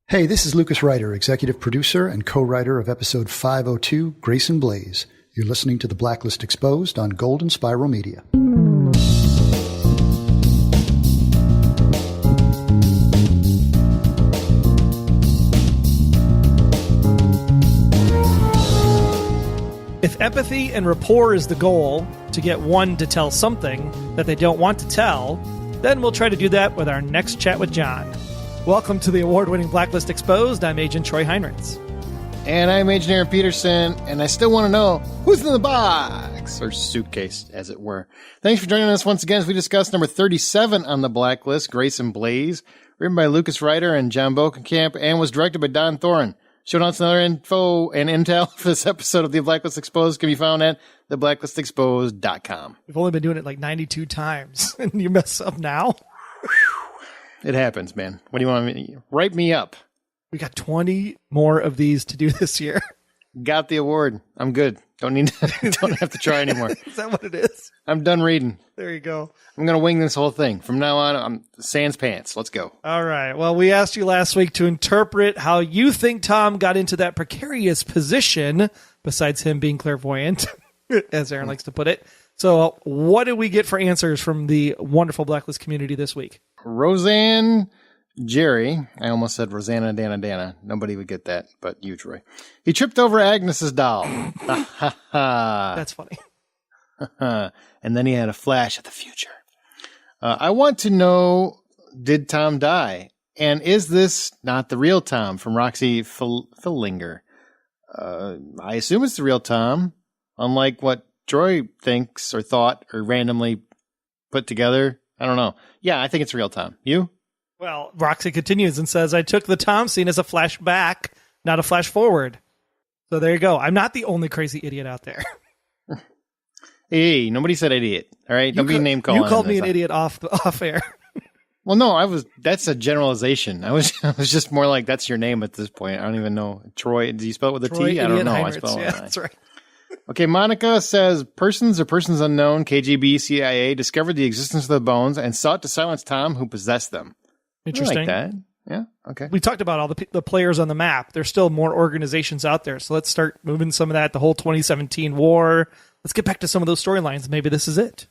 Hey, this is Lucas Ryder, executive producer and co-writer of episode 502, Greyson Blaise. You're listening to the Blacklist Exposed on Golden Spiral Media. If empathy and rapport is the goal, to get one to tell something that they don't want to tell, then we'll try to do that with our next chat with John. Welcome to the award-winning Blacklist Exposed. I'm Agent Troy Heinrichs. And I'm Agent Aaron Peterson, and I still want to know who's in the box, or suitcase, as it were. Thanks for joining us once again as we discuss number 37 on the Blacklist, Greyson Blaise, written by Lucas Ryder and John Bokenkamp, and was directed by Don Thoren. Show notes and other info and intel for this episode of the Blacklist Exposed can be found at theblacklistexposed.com. We've only been doing it like 92 times, and you mess up now? It happens, man. What do you want me to write me up? We got 20 more of these to do this year. Got the award. I'm good. Don't have to try anymore. Is that what it is? I'm done reading. There you go. I'm going to wing this whole thing. From now on, I'm sans pants. Let's go. All right. Well, we asked you last week to interpret how you think Tom got into that precarious position, besides him being clairvoyant, as Aaron likes to put it. So what did we get for answers from the wonderful Blacklist community this week? Roseanne Jerry. I almost said Rosanna Dana. Nobody would get that, but you, Troy. He tripped over Agnes's doll. That's funny. And then he had a flash of the future. I want to know, did Tom die? And is this not the real Tom from Roxy Fillinger? I assume it's the real Tom, unlike what Troy thinks or thought or randomly put together. I don't know. Yeah, I think it's real Tom. You? Well, Roxy continues and says, I took the Tom scene as a flashback, not a flash forward. So there you go. I'm not the only crazy idiot out there. Hey, nobody said idiot. All right? Don't be name calling. You called me an idiot off air. Well, no, that's a generalization. I was just more like, that's your name at this point. I don't even know. Troy, do you spell it with a Troy, T? I don't know. Heinrichs. I spell it. Yeah, that's right. Okay, Monica says, persons or persons unknown, KGB, CIA, discovered the existence of the bones and sought to silence Tom who possessed them. Interesting. I like that. Yeah, okay. We talked about all the players on the map. There's still more organizations out there. So let's start moving some of that, the whole 2017 war. Let's get back to some of those storylines. Maybe this is it.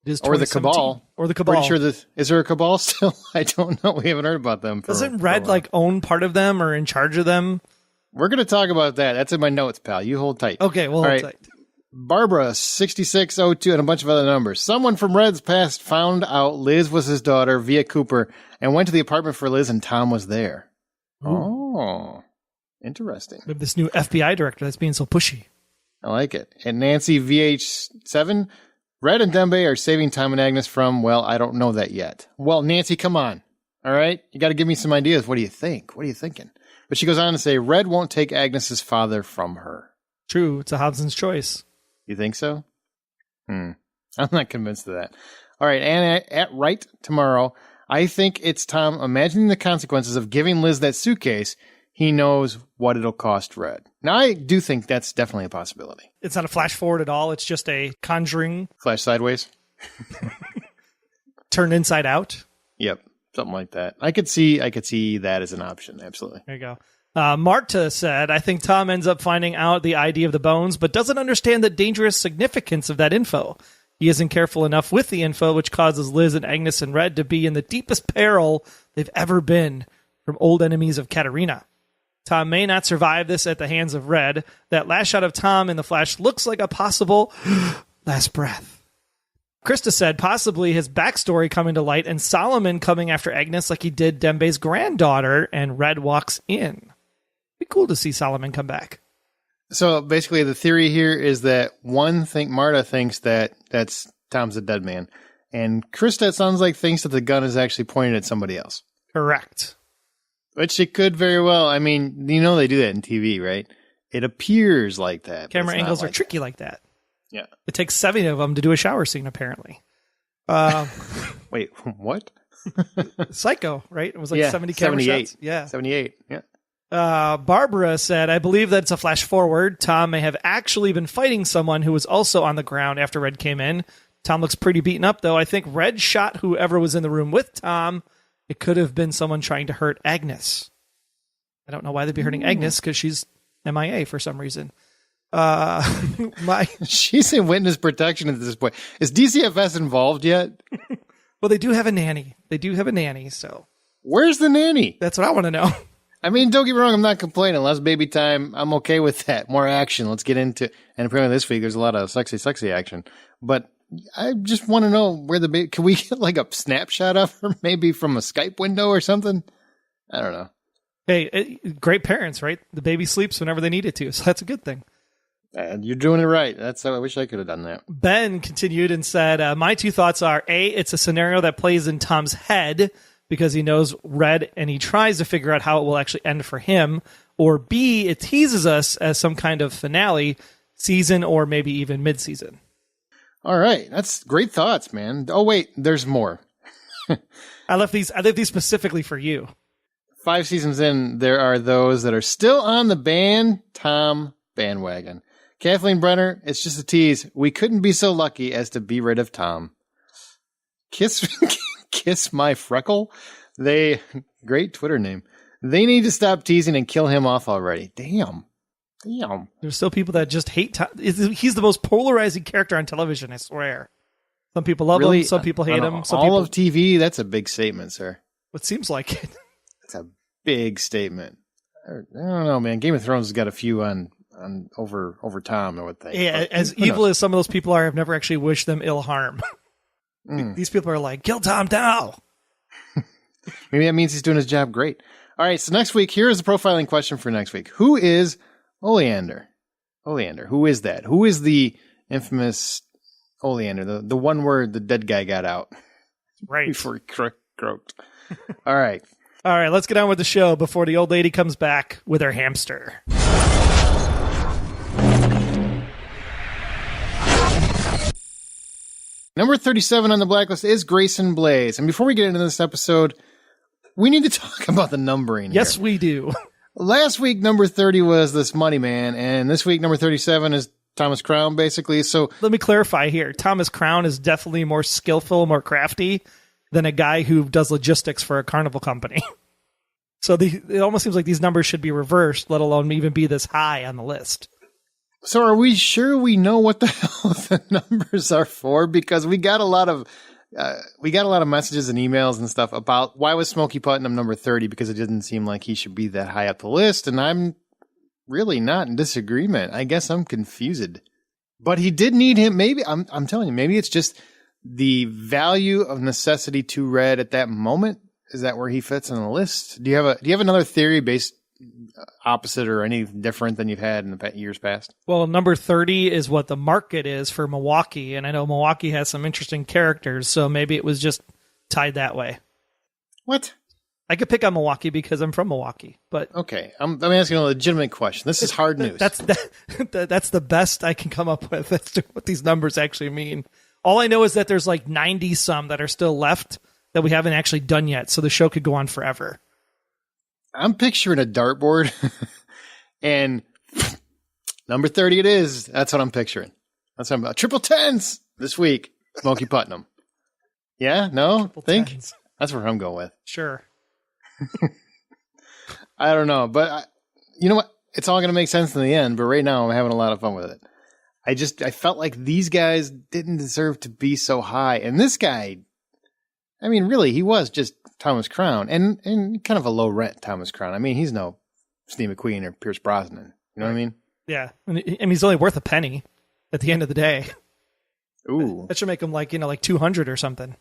It is or the Cabal. Or the Cabal. Pretty sure is there a Cabal still? I don't know. We haven't heard about them. Doesn't Red own part of them or in charge of them? We're going to talk about that. That's in my notes, pal. You hold tight. Okay, well, hold tight. Barbara, 6602, and a bunch of other numbers. Someone from Red's past found out Liz was his daughter via Cooper and went to the apartment for Liz, and Tom was there. Ooh. Oh, interesting. We have this new FBI director that's being so pushy. I like it. And Nancy, VH7, Red and Dembe are saving Tom and Agnes from, well, I don't know that yet. Well, Nancy, come on. All right? You got to give me some ideas. What do you think? What are you thinking? But she goes on to say, Red won't take Agnes's father from her. True. It's a Hobson's choice. You think so? I'm not convinced of that. All right. And at Right tomorrow, I think it's Tom imagining the consequences of giving Liz that suitcase. He knows what it'll cost Red. Now, I do think that's definitely a possibility. It's not a flash forward at all. It's just a conjuring. Flash sideways. Turn inside out. Yep. Something like that. I could see that as an option. Absolutely. There you go. Marta said, I think Tom ends up finding out the ID of the bones, but doesn't understand the dangerous significance of that info. He isn't careful enough with the info, which causes Liz and Agnes and Red to be in the deepest peril they've ever been from old enemies of Katerina. Tom may not survive this at the hands of Red. That last shot of Tom in the flash looks like a possible last breath. Krista said possibly his backstory coming to light and Solomon coming after Agnes like he did Dembe's granddaughter, and Red walks in. Be cool to see Solomon come back. So basically the theory here is that Marta thinks that that's Tom's a dead man. And Krista, it sounds like, thinks that the gun is actually pointed at somebody else. Correct. Which it could very well. I mean, you know they do that in TV, right? It appears like that. Camera angles are tricky like that. Yeah. It takes 7 of them to do a shower scene, apparently. Wait, what? Psycho, right? It was like 70 camera 78. shots. Yeah. 78, yeah. Barbara said, I believe that it's a flash forward. Tom may have actually been fighting someone who was also on the ground after Red came in. Tom looks pretty beaten up, though. I think Red shot whoever was in the room with Tom. It could have been someone trying to hurt Agnes. I don't know why they'd be hurting Agnes, because she's MIA for some reason. She's in witness protection at this point. Is DCFS involved yet? Well, they do have a nanny. So where's the nanny? That's what I want to know. I mean, don't get me wrong, I'm not complaining. Less baby time, I'm okay with that. More action. Let's get into. And apparently this week there's a lot of sexy action. But I just want to know where the baby. Can we get like a snapshot of her, maybe from a Skype window or something? I don't know. Hey, great parents, right? The baby sleeps whenever they need it to, so that's a good thing. You're doing it right. I wish I could have done that. Ben continued and said, my two thoughts are, A, it's a scenario that plays in Tom's head because he knows Red and he tries to figure out how it will actually end for him. Or B, it teases us as some kind of finale, season or maybe even mid-season. All right. That's great thoughts, man. Oh, wait, there's more. I left these specifically for you. 5 seasons in, there are those that are still on the Tom bandwagon. Kathleen Brenner, it's just a tease. We couldn't be so lucky as to be rid of Tom. Kiss my freckle. Great Twitter name. They need to stop teasing and kill him off already. Damn. There's still people that just hate Tom. He's the most polarizing character on television, I swear. Some people love him, some people hate him. Of TV, that's a big statement, sir. It seems like it. It's a big statement. I don't know, man. Game of Thrones has got a few on over Tom, I would think. Yeah, but as evil as some of those people are, I've never actually wished them ill harm. These people are like, kill Tom now. Maybe that means he's doing his job great. All right, so next week, here is the profiling question for next week. Who is Oleander? Who is that? Who is the infamous Oleander? The one word the dead guy got out. Right. Before he croaked. All right. All right, let's get on with the show before the old lady comes back with her hamster. Number 37 on the Blacklist is Greyson Blaise. And before we get into this episode, we need to talk about the numbering here. Yes, we do. Last week, number 30 was this Money Man, and this week, number 37 is Thomas Crown, basically. So let me clarify here. Thomas Crown is definitely more skillful, more crafty than a guy who does logistics for a carnival company. So it almost seems like these numbers should be reversed, let alone even be this high on the list. So are we sure we know what the hell the numbers are for? Because we got a lot of messages and emails and stuff about why was Smokey Putnam number 30, because it didn't seem like he should be that high up the list. And I'm really not in disagreement. I guess I'm confused. But he did need him. Maybe I'm telling you, maybe it's just the value of necessity to Red at that moment. Is that where he fits on the list? Do you have another theory based opposite or any different than you've had in the years past? Well, number 30 is what the market is for Milwaukee, and I know Milwaukee has some interesting characters, so maybe it was just tied that way. What? I could pick on Milwaukee because I'm from Milwaukee, but okay, I'm asking a legitimate question. This is hard news. That's the best I can come up with as to what these numbers actually mean. All I know is that there's like 90 some that are still left that we haven't actually done yet, so the show could go on forever. I'm picturing a dartboard, and number 30 it is. That's what I'm picturing. That's what I'm about. Triple tens this week, Smokey Putnam. Yeah? No? Triple Think? tens. That's where I'm going with. Sure. I don't know, but you know what? It's all going to make sense in the end, but right now I'm having a lot of fun with it. I felt like these guys didn't deserve to be so high, and this guy, I mean, really, he was just Thomas Crown, and kind of a low rent Thomas Crown. I mean, he's no Steve McQueen or Pierce Brosnan. You know what I mean? Yeah, and he's only worth a penny at the end of the day. Ooh, that should make him like 200 or something.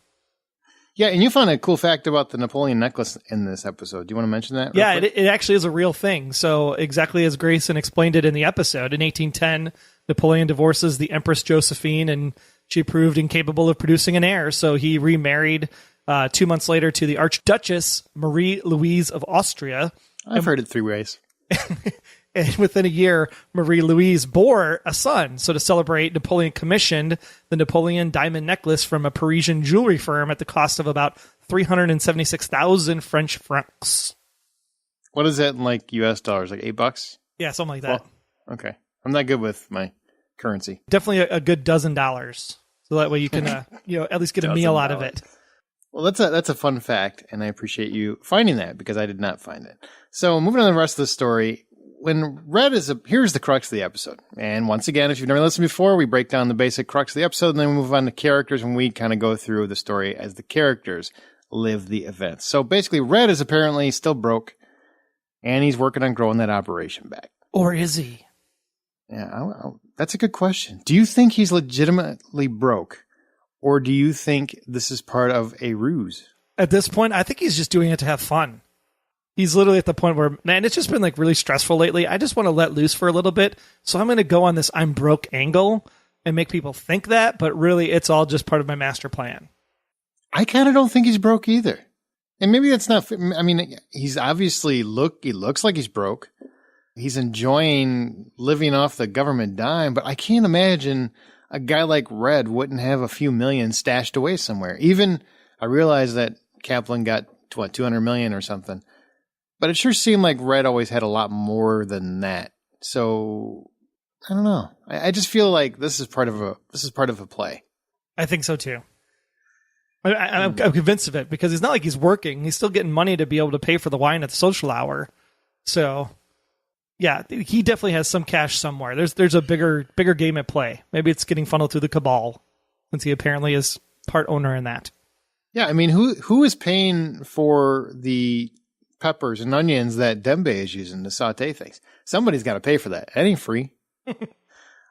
Yeah, and you found a cool fact about the Napoleon necklace in this episode. Do you want to mention that? Yeah, it actually is a real thing. So exactly as Greyson explained it in the episode, in 1810, Napoleon divorces the Empress Josephine, and she proved incapable of producing an heir. So he remarried 2 months later to the Archduchess Marie Louise of Austria. I've heard it 3 ways. And within a year, Marie Louise bore a son. So to celebrate, Napoleon commissioned the Napoleon diamond necklace from a Parisian jewelry firm at the cost of about 376,000 French francs. What is that in like US dollars? Like $8? Yeah, something like that. Well, okay. I'm not good with my currency. Definitely a good $12. So that way you can, at least get a meal out of it. Well, that's a fun fact, and I appreciate you finding that because I did not find it. So moving on to the rest of the story, when Red here's the crux of the episode. And once again, if you've never listened before, we break down the basic crux of the episode, and then we move on to characters, and we kind of go through the story as the characters live the events. So basically, Red is apparently still broke, and he's working on growing that operation back. Or is he? Yeah, that's a good question. Do you think he's legitimately broke, or do you think this is part of a ruse? At this point, I think he's just doing it to have fun. He's literally at the point where, man, it's just been like really stressful lately. I just want to let loose for a little bit. So I'm going to go on this I'm broke angle and make people think that, but really it's all just part of my master plan. I kind of don't think he's broke either. And maybe that's not, I mean, he's obviously he looks like he's broke. He's enjoying living off the government dime, but I can't imagine a guy like Red wouldn't have a few million stashed away somewhere. Even, I realize that Kaplan got, $200 million or something. But it sure seemed like Red always had a lot more than that. So, I don't know. I just feel like this is part of a play. I think so too. I'm convinced of it because it's not like he's working. He's still getting money to be able to pay for the wine at the social hour. So, yeah, he definitely has some cash somewhere. There's a bigger game at play. Maybe it's getting funneled through the Cabal, since he apparently is part owner in that. Yeah, I mean, who is paying for the peppers and onions that Dembe is using to saute things? Somebody's got to pay for that. It ain't free.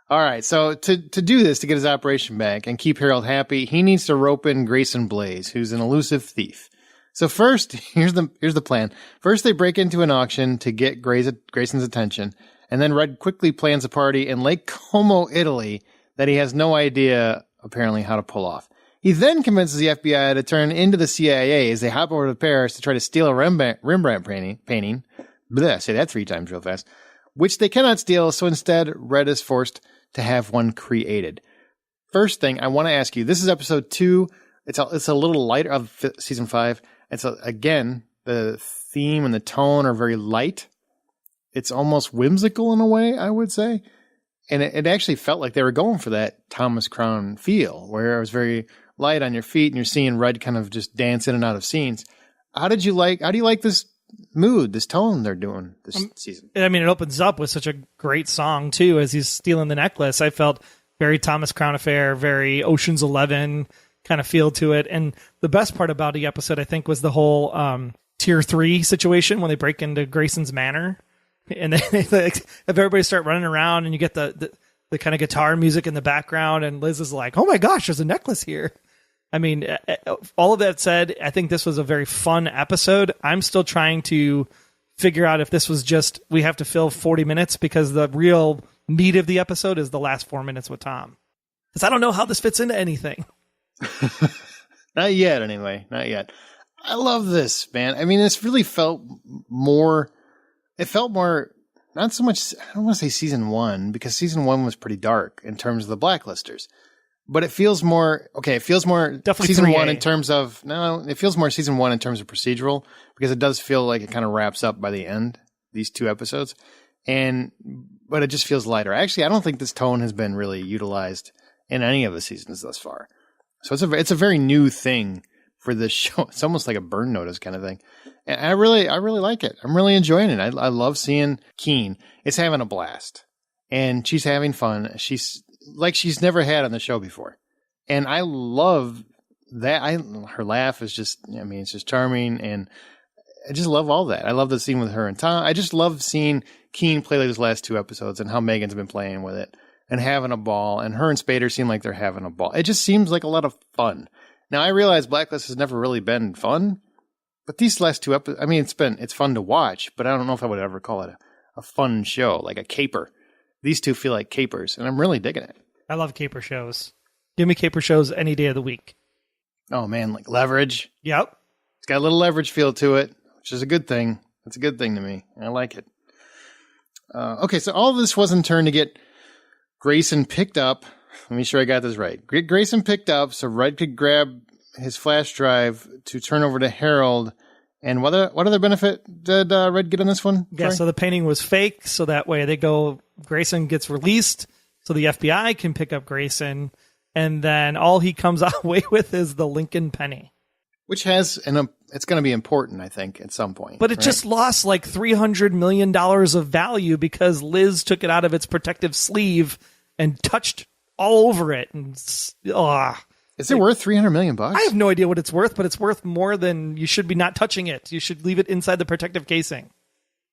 All right, so to do this, to get his operation back and keep Harold happy, he needs to rope in Greyson Blaise, who's an elusive thief. So first, here's the plan. First, they break into an auction to get Greyson's attention, and then Red quickly plans a party in Lake Como, Italy, that he has no idea, apparently, how to pull off. He then convinces the FBI to turn into the CIA as they hop over to Paris to try to steal a Rembrandt painting. Bleh, say that 3 times real fast. Which they cannot steal, so instead, Red is forced to have one created. First thing, I want to ask you, this is episode 2. It's a little lighter of season 5. Again, the theme and the tone are very light. It's almost whimsical in a way, I would say. And it actually felt like they were going for that Thomas Crown feel, where it was very light on your feet and you're seeing Red kind of just dance in and out of scenes. How do you like this mood, this tone they're doing this season? I mean, it opens up with such a great song too, as he's stealing the necklace. I felt very Thomas Crown Affair, very Ocean's 11 kind of feel to it. And the best part about the episode, I think, was the whole tier 3 situation when they break into Greyson's manor and they if everybody start running around and you get the kind of guitar music in the background and Liz is like, oh my gosh, there's a necklace here. I mean, all of that said, I think this was a very fun episode. I'm still trying to figure out if this was just, we have to fill 40 minutes because the real meat of the episode is the last 4 minutes with Tom. Because I don't know how this fits into anything. Not yet, anyway. Not yet. I love this, man. I mean, this really felt more, not so much, I don't want to say season 1, because season 1 was pretty dark in terms of the Blacklisters. But it feels more, definitely season 3A. 1 in terms of, it feels more season 1 in terms of procedural, because it does feel like it kind of wraps up by the end, these 2 episodes. But it just feels lighter. Actually, I don't think this tone has been really utilized in any of the seasons thus far. So it's a very new thing for this show. It's almost like a burn notice kind of thing. And I really like it. I'm really enjoying it. I love seeing Keen. It's having a blast. And she's having fun. She's like she's never had on the show before. And I love that. Her laugh is just, it's just charming. And I just love all that. I love the scene with her and Tom. I just love seeing Keen play like these last 2 episodes and how Megan's been playing with it and having a ball. And her and Spader seem like they're having a ball. It just seems like a lot of fun. Now, I realize Blacklist has never really been fun, but these last 2 episodes, it's fun to watch, but I don't know if I would ever call it a fun show, like a caper. These 2 feel like capers, and I'm really digging it. I love caper shows. Give me caper shows any day of the week. Oh, man, like Leverage. Yep. It's got a little Leverage feel to it, which is a good thing. It's a good thing to me. I like it. Okay, so all of this was in turn to get Greyson picked up. Let me sure I got this right. Greyson picked up so Red could grab his flash drive to turn over to Harold. And what other benefit did Red get on this one? Yeah, so the painting was fake, so that way Greyson gets released, so the FBI can pick up Greyson, and then all he comes away with is the Lincoln penny. Which has it's going to be important, I think, at some point. But it just lost like $300 million of value because Liz took it out of its protective sleeve and touched all over it. And is it worth $300 million? I have no idea what it's worth, but it's worth more than you should be not touching it. You should leave it inside the protective casing.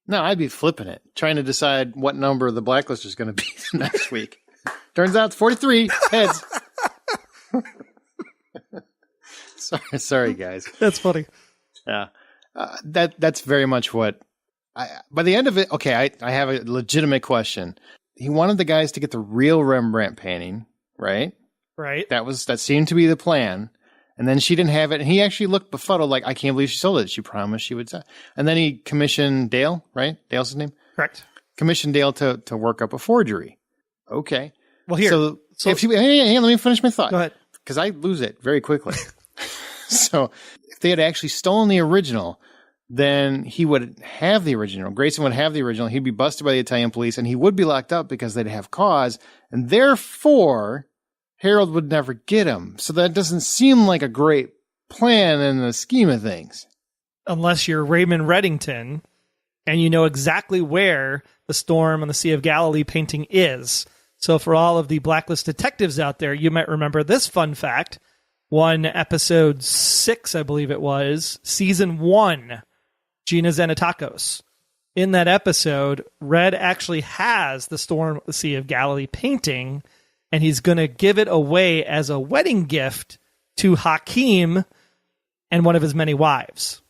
No, I'd be flipping it, trying to decide what number the Blacklist is going to be next week. Turns out it's 43 heads. Sorry, guys. That's funny. Yeah, that's very much what. By the end of it, okay, I have a legitimate question. He wanted the guys to get the real Rembrandt painting, right? Right. That seemed to be the plan. And then she didn't have it, and he actually looked befuddled, like, I can't believe she sold it. She promised she would sell. And then he commissioned Dale, right? Dale's his name? Correct. Commissioned Dale to work up a forgery. Okay. Well, here. So if you, hey, let me finish my thought. Go ahead. Because I lose it very quickly. So if they had actually stolen the original, then he would have the original. Greyson would have the original. He'd be busted by the Italian police, and he would be locked up because they'd have cause. And therefore, Harold would never get him. So that doesn't seem like a great plan in the scheme of things. Unless you're Raymond Reddington and you know exactly where the Storm on the Sea of Galilee painting is. So for all of the Blacklist detectives out there, you might remember this fun fact. Episode 6, I believe it was, season 1, Gina Xanatakos. In that episode, Red actually has the Storm on the Sea of Galilee painting, and he's going to give it away as a wedding gift to Hakeem and one of his many wives.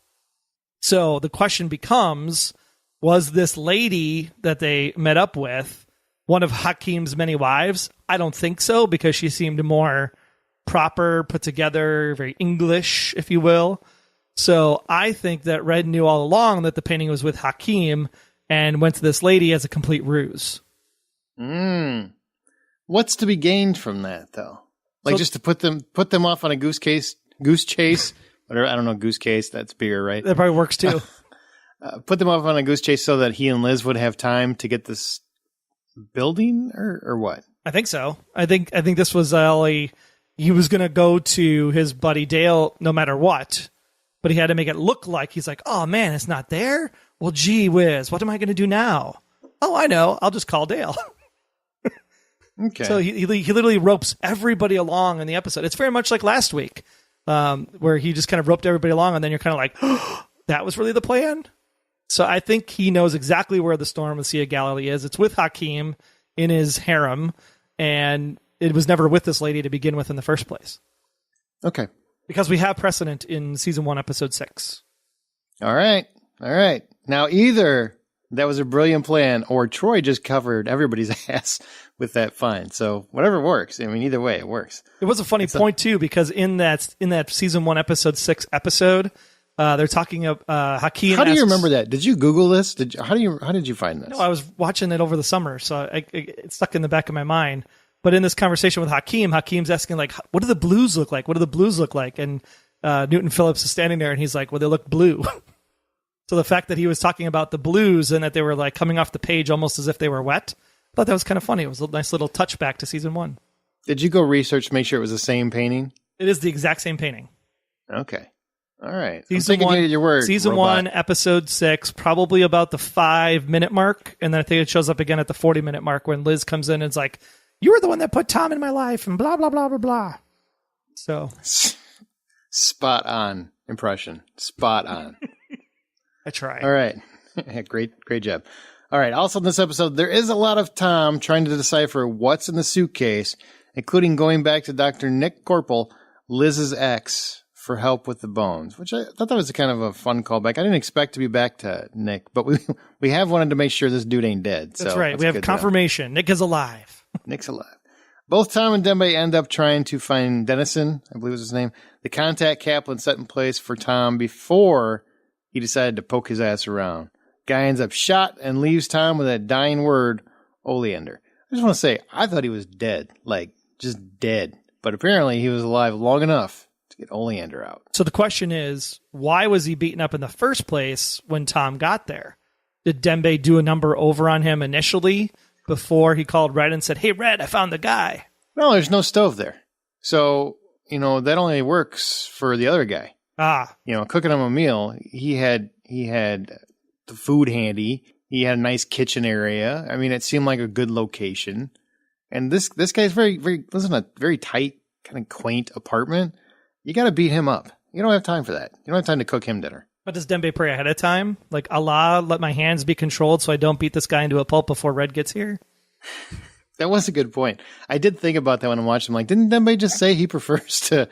So the question becomes, was this lady that they met up with one of Hakeem's many wives? I don't think so, because she seemed more proper, put together, very English, if you will. So I think that Red knew all along that the painting was with Hakeem and went to this lady as a complete ruse. What's to be gained from that, though? Like, just to put them off on a goose chase, whatever. I don't know, goose case. That's beer, right? That probably works too. Put them off on a goose chase so that he and Liz would have time to get this building, or what? I think so. I think this was he was going to go to his buddy Dale no matter what, but he had to make it look like he's like, oh man, it's not there? Well, gee whiz, what am I going to do now? Oh, I know. I'll just call Dale. Okay. So he literally ropes everybody along in the episode. It's very much like last week, where he just kind of roped everybody along, and then you're kind of like, oh, that was really the plan? So I think he knows exactly where the Storm of the Sea of Galilee is. It's with Hakeem in his harem, and it was never with this lady to begin with in the first place. Okay. Because we have precedent in season 1, episode 6. All right. Now, either that was a brilliant plan, or Troy just covered everybody's ass with that fine. So whatever works. I mean, either way, it works. It was a funny point too, because in that season 1, episode 6 episode, they're talking of Hakeem. How do you remember that? Did you Google this? How did you find this? No, I was watching it over the summer, so it stuck in the back of my mind. But in this conversation with Hakeem's asking, like, what do the blues look like? What do the blues look like? And Newton Phillips is standing there, and he's like, well, they look blue. So the fact that he was talking about the blues and that they were like coming off the page almost as if they were wet, I thought that was kind of funny. It was a nice little touchback to season 1. Did you go research to make sure it was the same painting? It is the exact same painting. Okay. All right. Season 1, your word, season robot. 1, episode 6, probably about the 5-minute mark. And then I think it shows up again at the 40-minute mark when Liz comes in and is like, you were the one that put Tom in my life and blah, blah, blah, blah, blah. So. Spot on impression. Spot on. I try. All right. Great job. All right. Also in this episode, there is a lot of Tom trying to decipher what's in the suitcase, including going back to Dr. Nick Corporal, Liz's ex, for help with the bones, which I thought that was kind of a fun callback. I didn't expect to be back to Nick, but we have wanted to make sure this dude ain't dead. That's right. We have confirmation. Nick is alive. Nick's alive. Both Tom and Dembe end up trying to find Dennison, I believe was his name, the contact Kaplan set in place for Tom before he decided to poke his ass around. Guy ends up shot and leaves Tom with that dying word, Oleander. I just want to say, I thought he was dead, like just dead. But apparently he was alive long enough to get Oleander out. So the question is, why was he beaten up in the first place when Tom got there? Did Dembe do a number over on him initially before he called Red and said, hey, Red, I found the guy? No, there's no stove there. So, that only works for the other guy. Cooking him a meal. He had the food handy. He had a nice kitchen area. I mean, it seemed like a good location. And this guy's lives in a very tight, kind of quaint apartment. You got to beat him up. You don't have time for that. You don't have time to cook him dinner. But does Dembe pray ahead of time? Like, Allah, let my hands be controlled so I don't beat this guy into a pulp before Red gets here? That was a good point. I did think about that when I watched him. Like, didn't Dembe just say he prefers to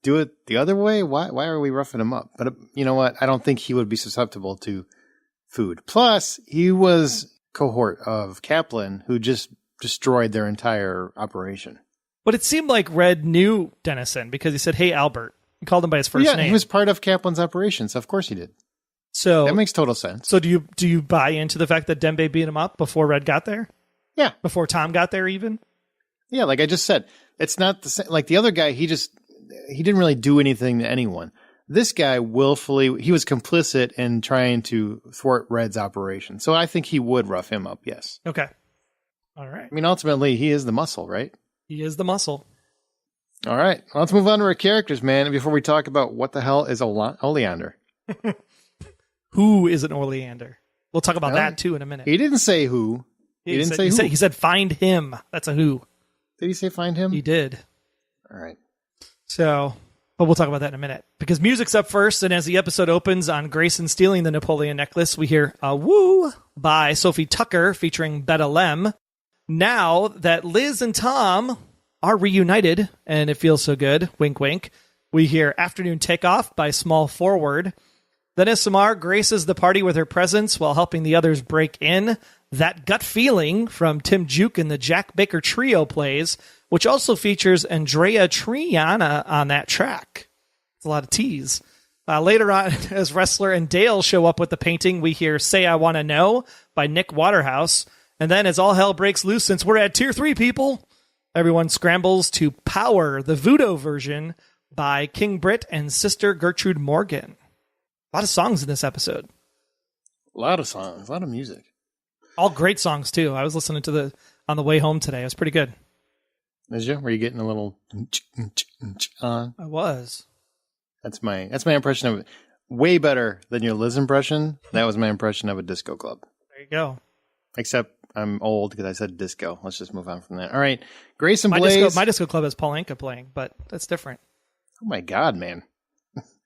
do it the other way? Why are we roughing him up? But you know what? I don't think he would be susceptible to food. Plus, he was cohort of Kaplan who just destroyed their entire operation. But it seemed like Red knew Dennison because he said, "Hey, Albert." He called him by his first name. Yeah, he was part of Kaplan's operations. Of course he did. So that makes total sense. So do you buy into the fact that Dembe beat him up before Red got there? Yeah. Before Tom got there even? Yeah, like I just said, it's not the same. Like the other guy, he didn't really do anything to anyone. This guy he was complicit in trying to thwart Red's operation. So I think he would rough him up, yes. Okay. All right. I mean, ultimately, he is the muscle, right? He is the muscle. All right. Well, let's move on to our characters, man, before we talk about what the hell is Oleander. Who is an Oleander? We'll talk about that, too, in a minute. He didn't say who. He said find him. That's a who. Did he say find him? He did. All right. So, but we'll talk about that in a minute. Because music's up first, and as the episode opens on Greyson stealing the Napoleon necklace, we hear a woo by Sophie Tucker featuring Betta Lem. Now that Liz and Tom are reunited, and it feels so good, wink, wink, we hear Afternoon Takeoff by Small Forward. Then as Samar graces the party with her presence while helping the others break in, That Gut Feeling from Tim Juke and the Jack Baker Trio plays, which also features Andrea Triana on that track. It's a lot of tease. Later on, as Wrestler and Dale show up with the painting, we hear Say I Wanna Know by Nick Waterhouse. And then as all hell breaks loose, since we're at Tier 3, people, everyone scrambles to Power, the Voodoo version by King Britt and Sister Gertrude Morgan. A lot of songs in this episode. A lot of songs, a lot of music. All great songs, too. I was listening to on the way home today. It was pretty good. Is you? Were you getting a little on? I was. That's my impression of it. Way better than your Liz impression. That was my impression of a disco club. There you go. Except I'm old because I said disco. Let's just move on from that. All right. Greyson Blaise. My disco club is Paul Anka playing, but that's different. Oh my God, man.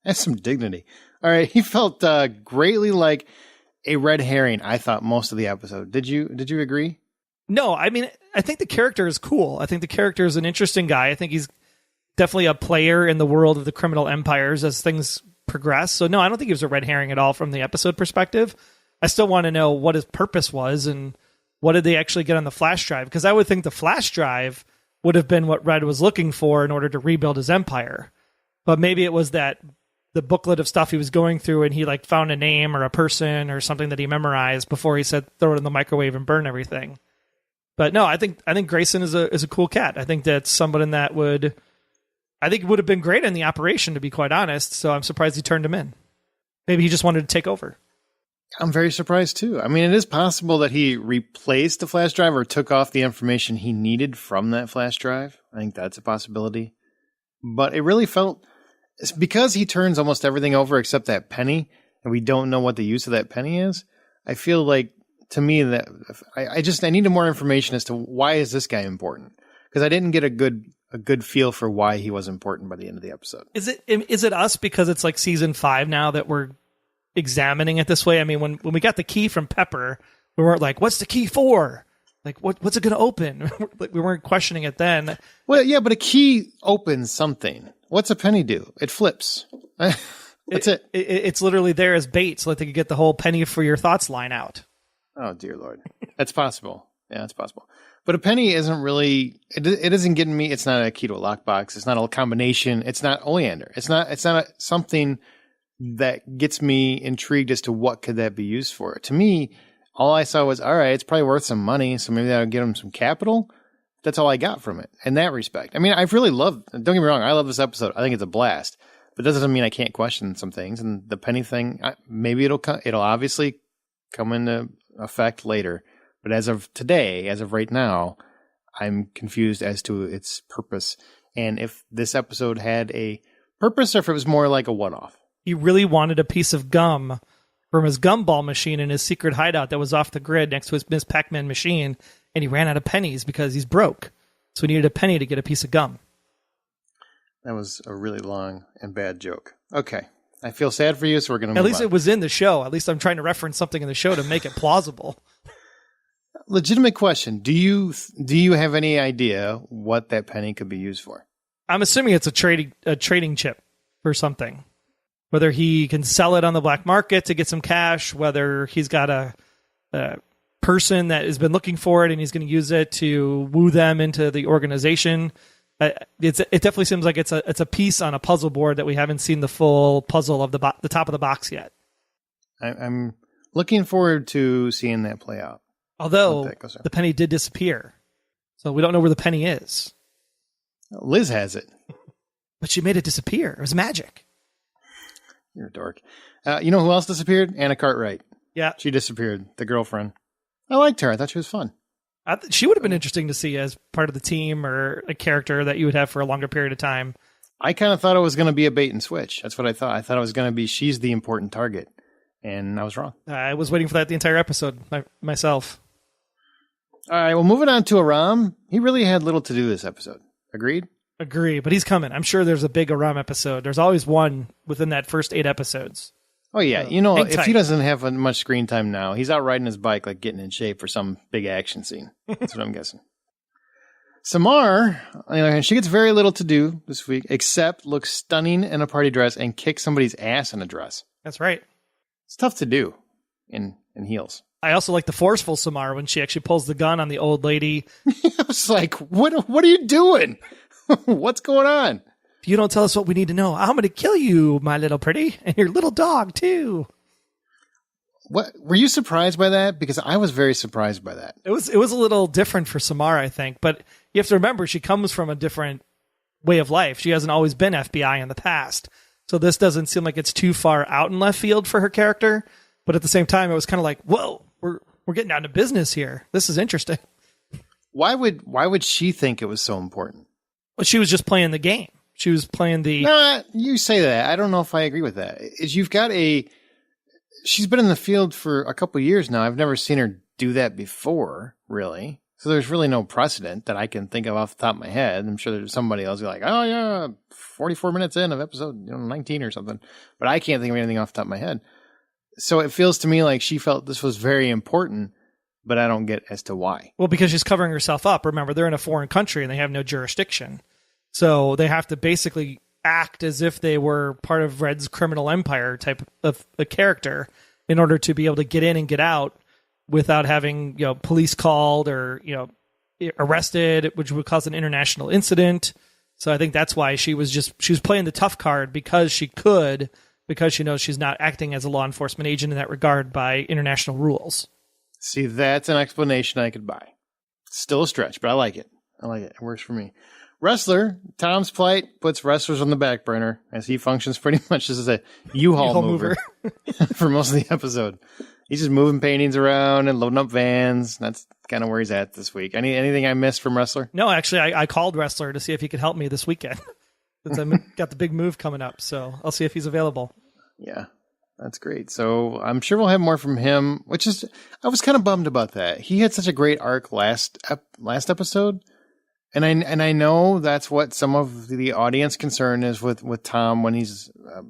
That's some dignity. All right. He felt greatly like a red herring, I thought, most of the episode. Did you agree? No, I mean, I think the character is cool. I think the character is an interesting guy. I think he's definitely a player in the world of the criminal empires as things progress. So no, I don't think he was a red herring at all from the episode perspective. I still want to know what his purpose was and what did they actually get on the flash drive? Because I would think the flash drive would have been what Red was looking for in order to rebuild his empire. But maybe it was that the booklet of stuff he was going through and he like found a name or a person or something that he memorized before he said throw it in the microwave and burn everything. But no, I think Greyson is a cool cat. I think that's somebody that would have been great in the operation, to be quite honest. So I'm surprised he turned him in. Maybe he just wanted to take over. I'm very surprised too. I mean, it is possible that he replaced the flash drive or took off the information he needed from that flash drive. I think that's a possibility. But it really felt, because he turns almost everything over except that penny, and we don't know what the use of that penny is. I feel like, to me, that I needed more information as to why is this guy important, because I didn't get a good feel for why he was important by the end of the episode. Is it us because it's like season 5 now that we're examining it this way? I mean, when we got the key from Pepper, we weren't like, what's the key for? Like, what's it going to open? We weren't questioning it then. Well, yeah, but a key opens something. What's a penny do? It flips. That's it. It's literally there as bait so that they could get the whole penny for your thoughts line out. Oh, dear Lord. That's possible. Yeah, that's possible. But a penny isn't really, it isn't getting me, it's not a key to a lockbox. It's not a combination. It's not Oleander. It's not something that gets me intrigued as to what could that be used for. To me, all I saw was, all right, it's probably worth some money, so maybe that'll get him some capital. That's all I got from it in that respect. I mean, I've really loved, don't get me wrong, I love this episode. I think it's a blast. But that doesn't mean I can't question some things. And the penny thing, maybe it'll obviously come into effect later. But as of today, as of right now, I'm confused as to its purpose. And if this episode had a purpose or if it was more like a one-off. He really wanted a piece of gum from his gumball machine in his secret hideout that was off the grid next to his Miss Pac-Man machine, and he ran out of pennies because he's broke. So he needed a penny to get a piece of gum. That was a really long and bad joke. Okay. I feel sad for you, so we're going to move on. At least it was in the show. At least I'm trying to reference something in the show to make it plausible. Legitimate question. Do you have any idea what that penny could be used for? I'm assuming it's a trading chip for something. Whether he can sell it on the black market to get some cash, whether he's got a person that has been looking for it and he's going to use it to woo them into the organization. It definitely seems like it's a piece on a puzzle board that we haven't seen the full puzzle of the top of the box yet. I'm looking forward to seeing that play out. Although the penny did disappear, so we don't know where the penny is. Liz has it, but she made it disappear. It was magic. You're a dork. You know who else disappeared? Anna Cartwright. Yeah, she disappeared. The girlfriend. I liked her. I thought she was fun. She would have been interesting to see as part of the team or a character that you would have for a longer period of time. I kind of thought it was going to be a bait and switch. That's what I thought. I thought it was going to be she's the important target, and I was wrong. I was waiting for that the entire episode myself. All right, well, moving on to Aram. He really had little to do this episode. Agreed? Agree, but he's coming. I'm sure there's a big Aram episode. There's always one within that first 8 episodes. Oh, yeah. You know, if he doesn't have much screen time now, he's out riding his bike, like getting in shape for some big action scene. That's what I'm guessing. Samar, on the other hand, she gets very little to do this week, except look stunning in a party dress and kick somebody's ass in a dress. That's right. It's tough to do in heels. I also like the forceful Samar when she actually pulls the gun on the old lady. I was like, what are you doing? What's going on? If you don't tell us what we need to know, I'm going to kill you, my little pretty, and your little dog, too. What were you surprised by that? Because I was very surprised by that. It was a little different for Samar, I think. But you have to remember, she comes from a different way of life. She hasn't always been FBI in the past. So this doesn't seem like it's too far out in left field for her character. But at the same time, it was kind of like, whoa, we're getting down to business here. This is interesting. Why would she think it was so important? Well, she was just playing the game. She was playing the... No, you say that. I don't know if I agree with that. She's been in the field for a couple of years now. I've never seen her do that before, really. So there's really no precedent that I can think of off the top of my head. I'm sure there's somebody else who's like, oh yeah, 44 minutes in of episode 19 or something. But I can't think of anything off the top of my head. So it feels to me like she felt this was very important, but I don't get as to why. Well, because she's covering herself up. Remember, they're in a foreign country and they have no jurisdiction. So they have to basically act as if they were part of Red's criminal empire type of a character in order to be able to get in and get out without having, police called or, arrested, which would cause an international incident. So I think that's why she was playing the tough card because she knows she's not acting as a law enforcement agent in that regard by international rules. See, that's an explanation I could buy. Still a stretch, but I like it. It works for me. Wrestler, Tom's plight puts wrestlers on the back burner as he functions pretty much as a U-Haul mover for most of the episode. He's just moving paintings around and loading up vans. That's kind of where he's at this week. Anything I missed from Wrestler? No, actually, I called Wrestler to see if he could help me this weekend. Since I got the big move coming up, so I'll see if he's available. Yeah, that's great. So I'm sure we'll have more from him, I was kind of bummed about that. He had such a great arc last episode. And I know that's what some of the audience concern is with Tom when he's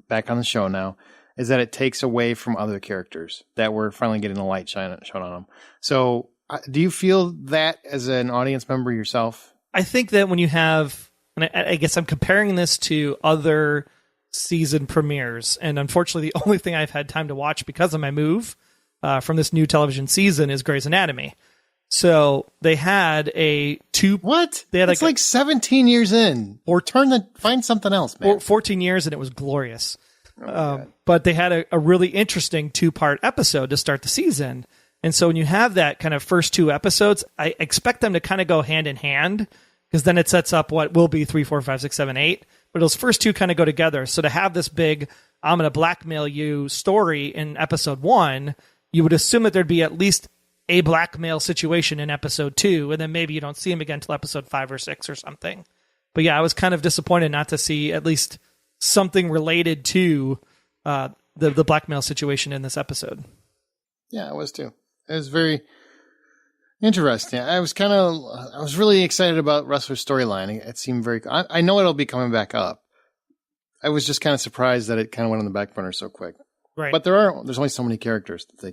back on the show now, is that it takes away from other characters that we're finally getting a light shown on them. So do you feel that as an audience member yourself? I think that when you have, and I guess I'm comparing this to other season premieres, and unfortunately the only thing I've had time to watch because of my move from this new television season is Grey's Anatomy. So they had What? They had it's like 17 years in. Or find something else, man. 14 years, and it was glorious. But they had a really interesting 2-part episode to start the season. And so when you have that kind of first 2 episodes, I expect them to kind of go hand in hand, because then it sets up what will be 3, 4, 5, 6, 7, 8. But those first 2 kind of go together. So to have this big, I'm going to blackmail you story in episode 1, you would assume that there'd be at least a blackmail situation in episode 2, and then maybe you don't see him again until episode 5 or 6 or something. But yeah, I was kind of disappointed not to see at least something related to the blackmail situation in this episode. Yeah, I was too. It was very interesting. I was really excited about Rustler's storyline. It seemed very. I know it'll be coming back up. I was just kind of surprised that it kind of went on the back burner so quick. Right. But there's only so many characters that they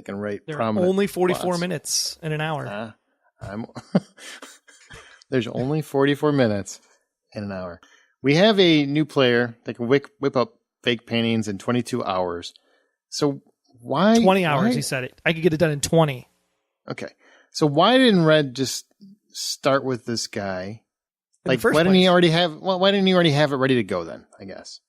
can rate There prominent. are only 44 plots. minutes in an hour. There's only 44 minutes in an hour. We have a new player that can whip up fake paintings in 22 hours. So why 20 hours? He said it. I could get it done in 20. Okay. So why didn't Red just start with this guy? Like, why didn't he already have it ready to go then, I guess?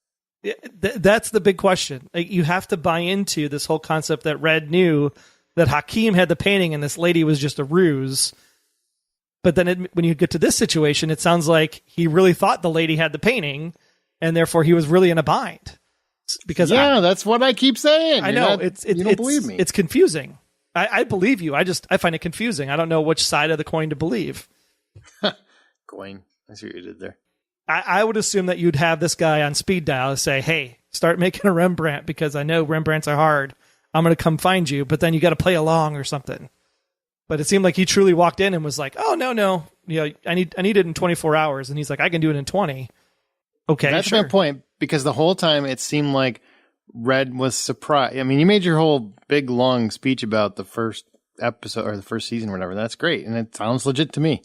Yeah, that's the big question. Like, you have to buy into this whole concept that Red knew that Hakeem had the painting and this lady was just a ruse. But then when you get to this situation, it sounds like he really thought the lady had the painting and therefore he was really in a bind. Because that's what I keep saying. I know. You don't believe me. It's confusing. I believe you. I find it confusing. I don't know which side of the coin to believe. Coin. I see what you did there. I would assume that you'd have this guy on speed dial and say, hey, start making a Rembrandt because I know Rembrandts are hard. I'm going to come find you, but then you got to play along or something. But it seemed like he truly walked in and was like, oh, no. I need it in 24 hours. And he's like, I can do it in 20. Okay, that's sure. my point, because the whole time it seemed like Red was surprised. I mean, you made your whole big, long speech about the first episode or the first season or whatever. That's great. And it sounds legit to me.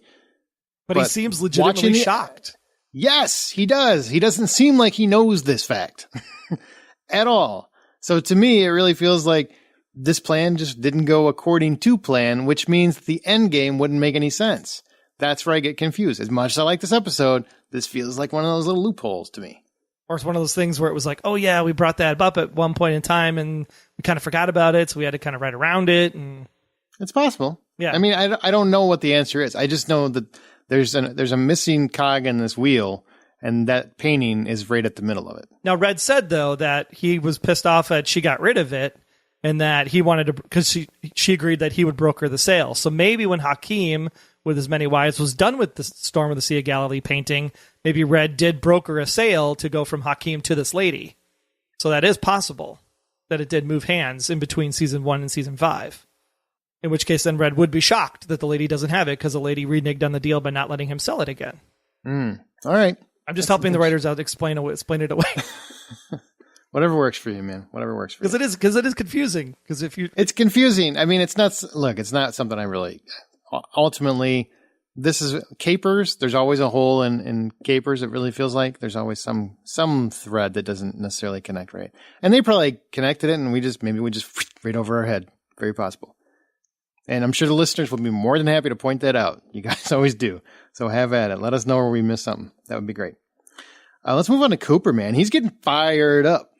But he seems legitimately shocked. Yes, he does. He doesn't seem like he knows this fact at all. So to me, it really feels like this plan just didn't go according to plan, which means the end game wouldn't make any sense. That's where I get confused. As much as I like this episode, this feels like one of those little loopholes to me. Or it's one of those things where it was like, oh yeah, we brought that up at one point in time and we kind of forgot about it, so we had to kind of write around it. And it's possible. Yeah. I mean, I don't know what the answer is. I just know that there's a missing cog in this wheel, and that painting is right at the middle of it. Now, Red said, though, that he was pissed off that she got rid of it and that he wanted to, because she agreed that he would broker the sale. So maybe when Hakeem, with his many wives, was done with the Storm of the Sea of Galilee painting, maybe Red did broker a sale to go from Hakeem to this lady. So that is possible that it did move hands in between season 1 and season 5. In which case, then Red would be shocked that the lady doesn't have it because the lady reneged on the deal by not letting him sell it again. All right. I'm just helping the writers out explain it away. Whatever works for you, man. Whatever works for you. Because it is confusing. It's confusing. I mean, it's not something I really. Ultimately, this is capers. There's always a hole in capers. It really feels like there's always some thread that doesn't necessarily connect right. And they probably connected it, and we just right over our head. Very possible. And I'm sure the listeners will be more than happy to point that out. You guys always do. So have at it. Let us know where we missed something. That would be great. Let's move on to Cooper, man. He's getting fired up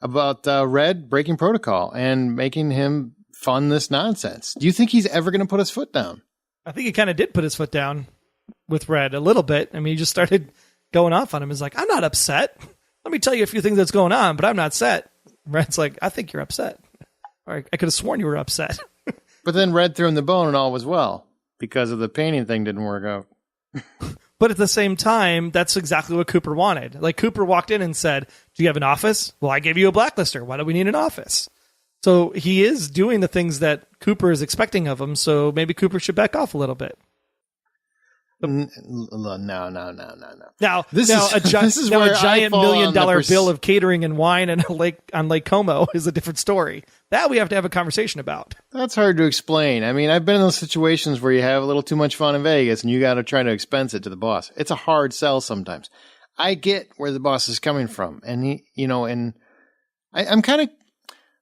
about Red breaking protocol and making him fund this nonsense. Do you think he's ever going to put his foot down? I think he kind of did put his foot down with Red a little bit. I mean, he just started going off on him. He's like, I'm not upset. Let me tell you a few things that's going on, but I'm not upset. Red's like, I think you're upset. Or I could have sworn you were upset. But then Red threw him the bone and all was well because of the painting thing didn't work out. But at the same time, that's exactly what Cooper wanted. Like, Cooper walked in and said, do you have an office? Well, I gave you a blacklister. Why do we need an office? So he is doing the things that Cooper is expecting of him. So maybe Cooper should back off a little bit. No. Now, a giant $1 million bill of catering and wine and on Lake Como is a different story. That we have to have a conversation about. That's hard to explain. I mean, I've been in those situations where you have a little too much fun in Vegas and you got to try to expense it to the boss. It's a hard sell sometimes. I get where the boss is coming from, and I'm kind of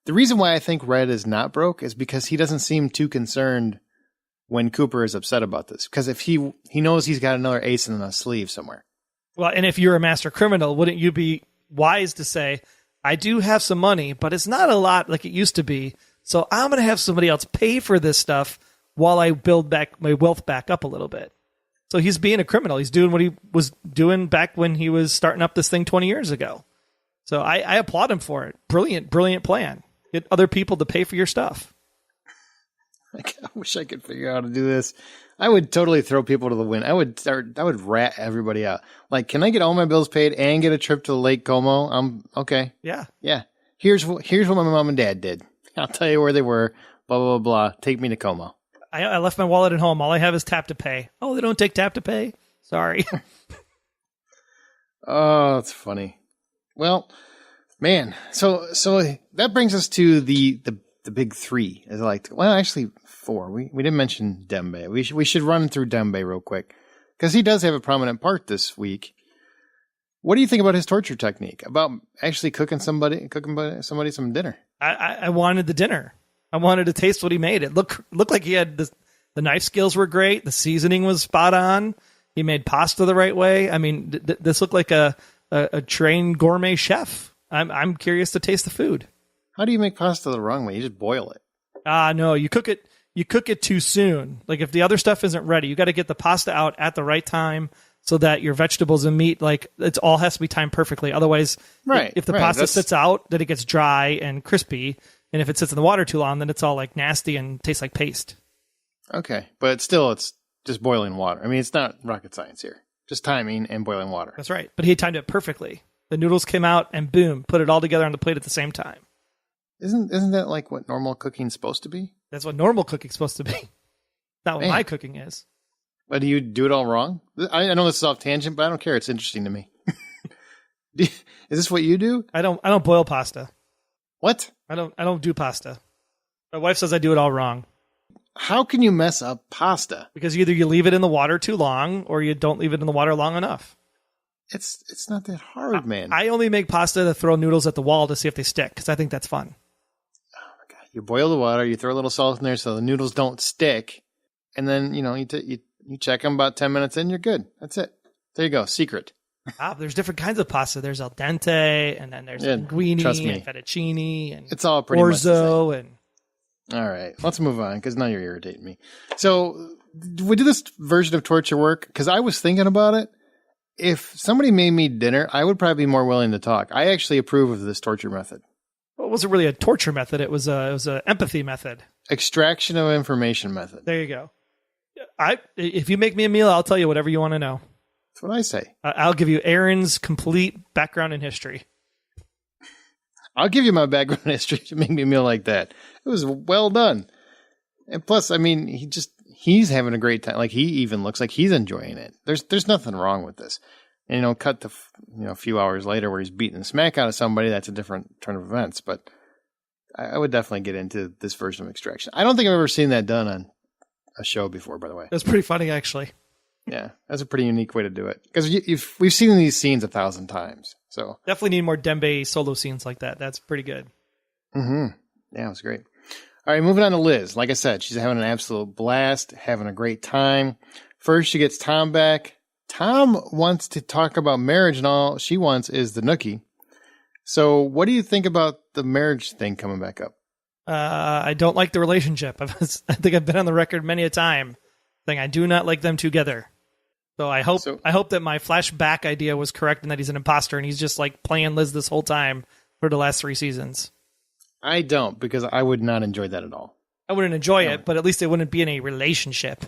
the reason why I think Red is not broke is because he doesn't seem too concerned when Cooper is upset about this, because if he knows he's got another ace in the sleeve somewhere. Well, and if you're a master criminal, wouldn't you be wise to say, I do have some money, but it's not a lot like it used to be, so I'm going to have somebody else pay for this stuff while I build back my wealth back up a little bit. So he's being a criminal. He's doing what he was doing back when he was starting up this thing 20 years ago. So I applaud him for it. Brilliant, brilliant plan. Get other people to pay for your stuff. Like, I wish I could figure out how to do this. I would totally throw people to the wind. I would rat everybody out. Like, can I get all my bills paid and get a trip to Lake Como? Okay. Yeah. Yeah. Here's what my mom and dad did. I'll tell you where they were. Blah, blah, blah, blah. Take me to Como. I left my wallet at home. All I have is tap to pay. Oh, they don't take tap to pay? Sorry. Oh, that's funny. Well, man. So that brings us to the big three, as I like to. Well, actually, four. We didn't mention Dembe. We should run through Dembe real quick because he does have a prominent part this week. What do you think about his torture technique? About actually cooking somebody some dinner? I wanted the dinner. I wanted to taste what he made. It looked like he had the knife skills were great. The seasoning was spot on. He made pasta the right way. I mean, this looked like a trained gourmet chef. I'm curious to taste the food. How do you make pasta the wrong way? You just boil it. No, you cook it. You cook it too soon. Like if the other stuff isn't ready, you got to get the pasta out at the right time so that your vegetables and meat, like it all has to be timed perfectly. Otherwise, if the pasta sits out, then it gets dry and crispy. And if it sits in the water too long, then it's all like nasty and tastes like paste. Okay, but still, it's just boiling water. I mean, it's not rocket science here. Just timing and boiling water. That's right. But he timed it perfectly. The noodles came out and boom, put it all together on the plate at the same time. Isn't that like what normal cooking's supposed to be? That's what normal cooking's supposed to be. Not what my cooking is. But do you do it all wrong? I know this is off tangent, but I don't care. It's interesting to me. Is this what you do? I don't boil pasta. What? I don't do pasta. My wife says I do it all wrong. How can you mess up pasta? Because either you leave it in the water too long or you don't leave it in the water long enough. It's not that hard, man. I only make pasta to throw noodles at the wall to see if they stick because I think that's fun. Oh my God. You boil the water, you throw a little salt in there so the noodles don't stick, and then you check them about 10 minutes in, you're good. That's it. There you go. Secret. There's different kinds of pasta. There's al dente, and then there's linguine and fettuccine, and it's all pretty orzo, and all right. Let's move on because now you're irritating me. So, would this version of torture work? Because I was thinking about it. If somebody made me dinner, I would probably be more willing to talk. I actually approve of this torture method. Well, it wasn't really a torture method. It was a empathy method. Extraction of information method. There you go. If you make me a meal, I'll tell you whatever you want to know. That's what I say. I'll give you Aaron's complete background in history. I'll give you my background in history to make me a meal like that. It was well done. And plus, I mean, he's having a great time. Like, he even looks like he's enjoying it. There's nothing wrong with this. And, cut to, a few hours later where he's beating the smack out of somebody, that's a different turn of events. But I would definitely get into this version of extraction. I don't think I've ever seen that done on a show before, by the way. That's pretty funny, actually. Yeah, that's a pretty unique way to do it. Because we've seen these scenes 1,000 times. So definitely need more Dembe solo scenes like that. That's pretty good. Mm-hmm. Yeah, it was great. All right, moving on to Liz. Like I said, she's having an absolute blast, having a great time. First, she gets Tom back. Tom wants to talk about marriage, and all she wants is the nookie. So what do you think about the marriage thing coming back up? I don't like the relationship. I think I've been on the record many a time saying I do not like them together. So I hope that my flashback idea was correct and that he's an imposter and he's just like playing Liz this whole time for the last 3 seasons. I don't, because I would not enjoy that at all. I wouldn't enjoy it, but at least it wouldn't be in a relationship.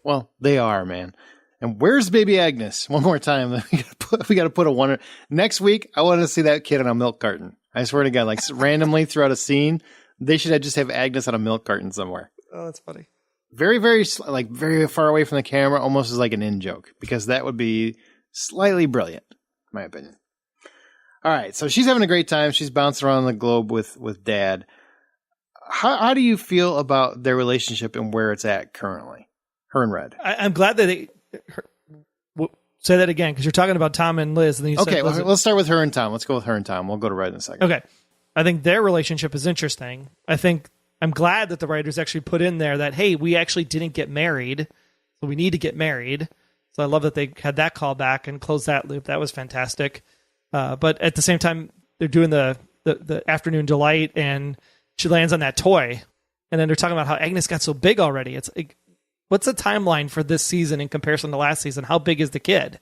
Well, they are, man. And where's baby Agnes? One more time. We got to put a one. Next week, I want to see that kid on a milk carton. I swear to God, like randomly throughout a scene, they should just have Agnes on a milk carton somewhere. Oh, that's funny. Very, very, very far away from the camera, almost as like an in-joke, because that would be slightly brilliant, in my opinion. All right, so she's having a great time. She's bouncing around the globe with Dad. How do you feel about their relationship and where it's at currently? Her and Red. I'm glad that they... say that again, because you're talking about Tom and Liz. And then you said let's start with her and Tom. Let's go with her and Tom. We'll go to Red in a second. Okay. I think their relationship is interesting. I'm glad that the writers actually put in there that, hey, we actually didn't get married, so we need to get married. So I love that they had that call back and closed that loop. That was fantastic. But at the same time, they're doing the afternoon delight, and she lands on that toy. And then they're talking about how Agnes got so big already. It's like, what's the timeline for this season in comparison to last season? How big is the kid?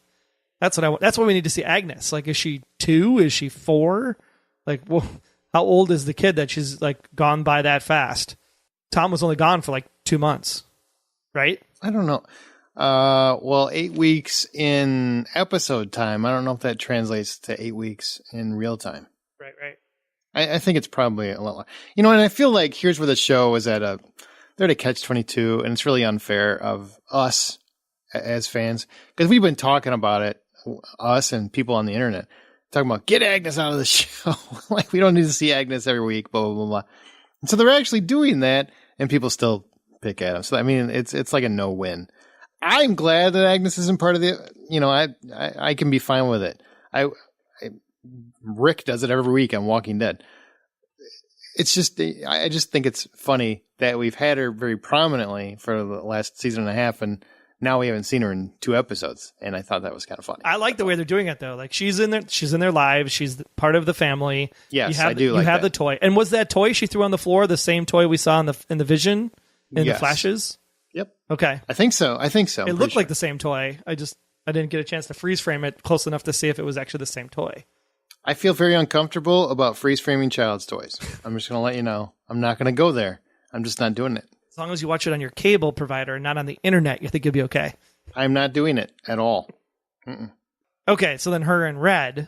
That's what we need to see Agnes. Like, is she 2? Is she 4? Like, well, how old is the kid that she's like gone by that fast? Tom was only gone for like 2 months, right? I don't know. Well, 8 weeks in episode time. I don't know if that translates to 8 weeks in real time. Right. I think it's probably a lot. And I feel like here's where the show is they're at a catch-22, and it's really unfair of us as fans, because we've been talking about it, us and people on the internet, talking about get Agnes out of the show. Like, we don't need to see Agnes every week, blah, blah, blah, blah. And so they're actually doing that, and people still pick at him. So, I mean, it's like a no-win. I'm glad that Agnes isn't part of the, I can be fine with it. Rick does it every week on Walking Dead. It's just, I just think it's funny that we've had her very prominently for the last season and a half, and now we haven't seen her in 2 episodes, and I thought that was kind of funny. I like the way they're doing it, though. Like, she's in their lives. She's part of the family. Yes, I do. You have the toy, and was that toy she threw on the floor the same toy we saw in the vision in the flashes? Yep. Okay. I think so. It looked like the same toy. I didn't get a chance to freeze frame it close enough to see if it was actually the same toy. I feel very uncomfortable about freeze framing child's toys. I'm just going to let you know. I'm not going to go there. I'm just not doing it. As long as you watch it on your cable provider and not on the internet, you think you'll be okay. I'm not doing it at all. Mm-mm. Okay, so then her and Red,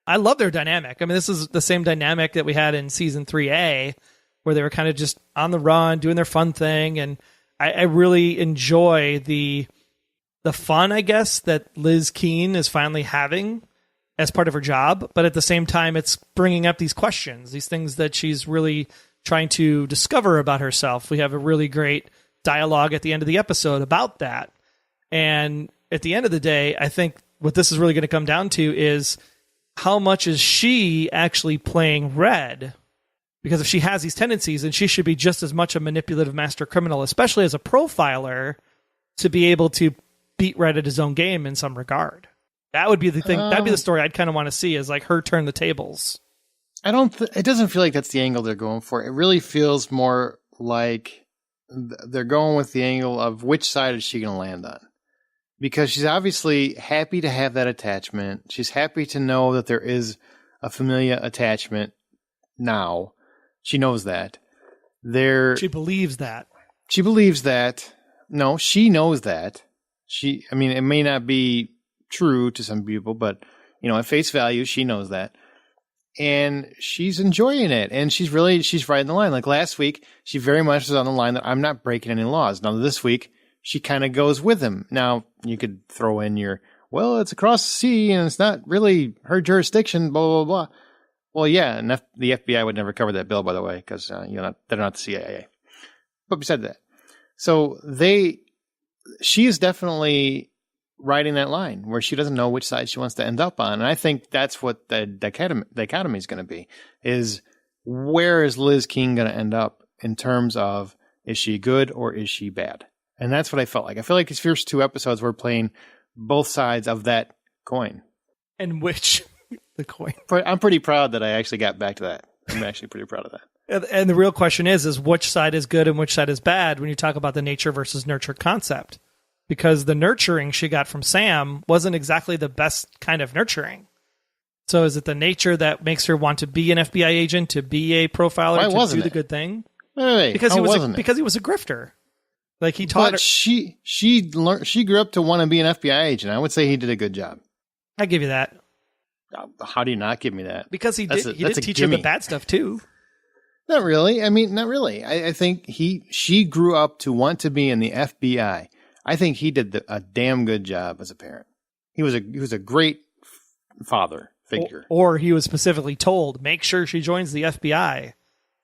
I love their dynamic. I mean, this is the same dynamic that we had in season 3A, where they were kind of just on the run, doing their fun thing, and I really enjoy the fun, I guess, that Liz Keene is finally having as part of her job, but at the same time, it's bringing up these questions, these things that she's really trying to discover about herself. We have a really great dialogue at the end of the episode about that. And at the end of the day, I think what this is really going to come down to is how much is she actually playing Red? Because if she has these tendencies, then she should be just as much a manipulative master criminal, especially as a profiler, to be able to beat Red at his own game in some regard. That would be the thing. That'd be the story I'd kind of want to see, is like her turn the tables. It doesn't feel like that's the angle they're going for. It really feels more like they're going with the angle of which side is she going to land on. Because she's obviously happy to have that attachment. She's happy to know that there is a familiar attachment now. She knows that. She believes that. She believes that. No, she knows that. It may not be true to some people, but, at face value, she knows that. And she's enjoying it. And she's riding the line. Like last week, she very much was on the line that I'm not breaking any laws. Now this week, she kind of goes with him. Now, you could throw in it's across the sea and it's not really her jurisdiction, blah, blah, blah. Well, yeah, and the FBI would never cover that bill, by the way, because they're not the CIA. But besides that, so she is definitely riding that line where she doesn't know which side she wants to end up on. And I think that's what the dichotomy is going to be, is where is Liz Keene going to end up in terms of, is she good or is she bad? And that's what I felt like. I feel like these first 2 episodes were playing both sides of that coin. And which the coin? I'm pretty proud that I actually got back to that. I'm actually pretty proud of that. And the real question is which side is good and which side is bad when you talk about the nature versus nurture concept. Because the nurturing she got from Sam wasn't exactly the best kind of nurturing. So is it the nature that makes her want to be an FBI agent, to be a profiler, to do the good thing? Wait, because he was a grifter. Like he taught her. She grew up to want to be an FBI agent. I would say he did a good job. I give you that. How do you not give me that? Because he did teach her the bad stuff too. Not really. I mean, not really. I think she grew up to want to be in the FBI. I think he did a damn good job as a parent. He was a great father figure. Or he was specifically told, make sure she joins the FBI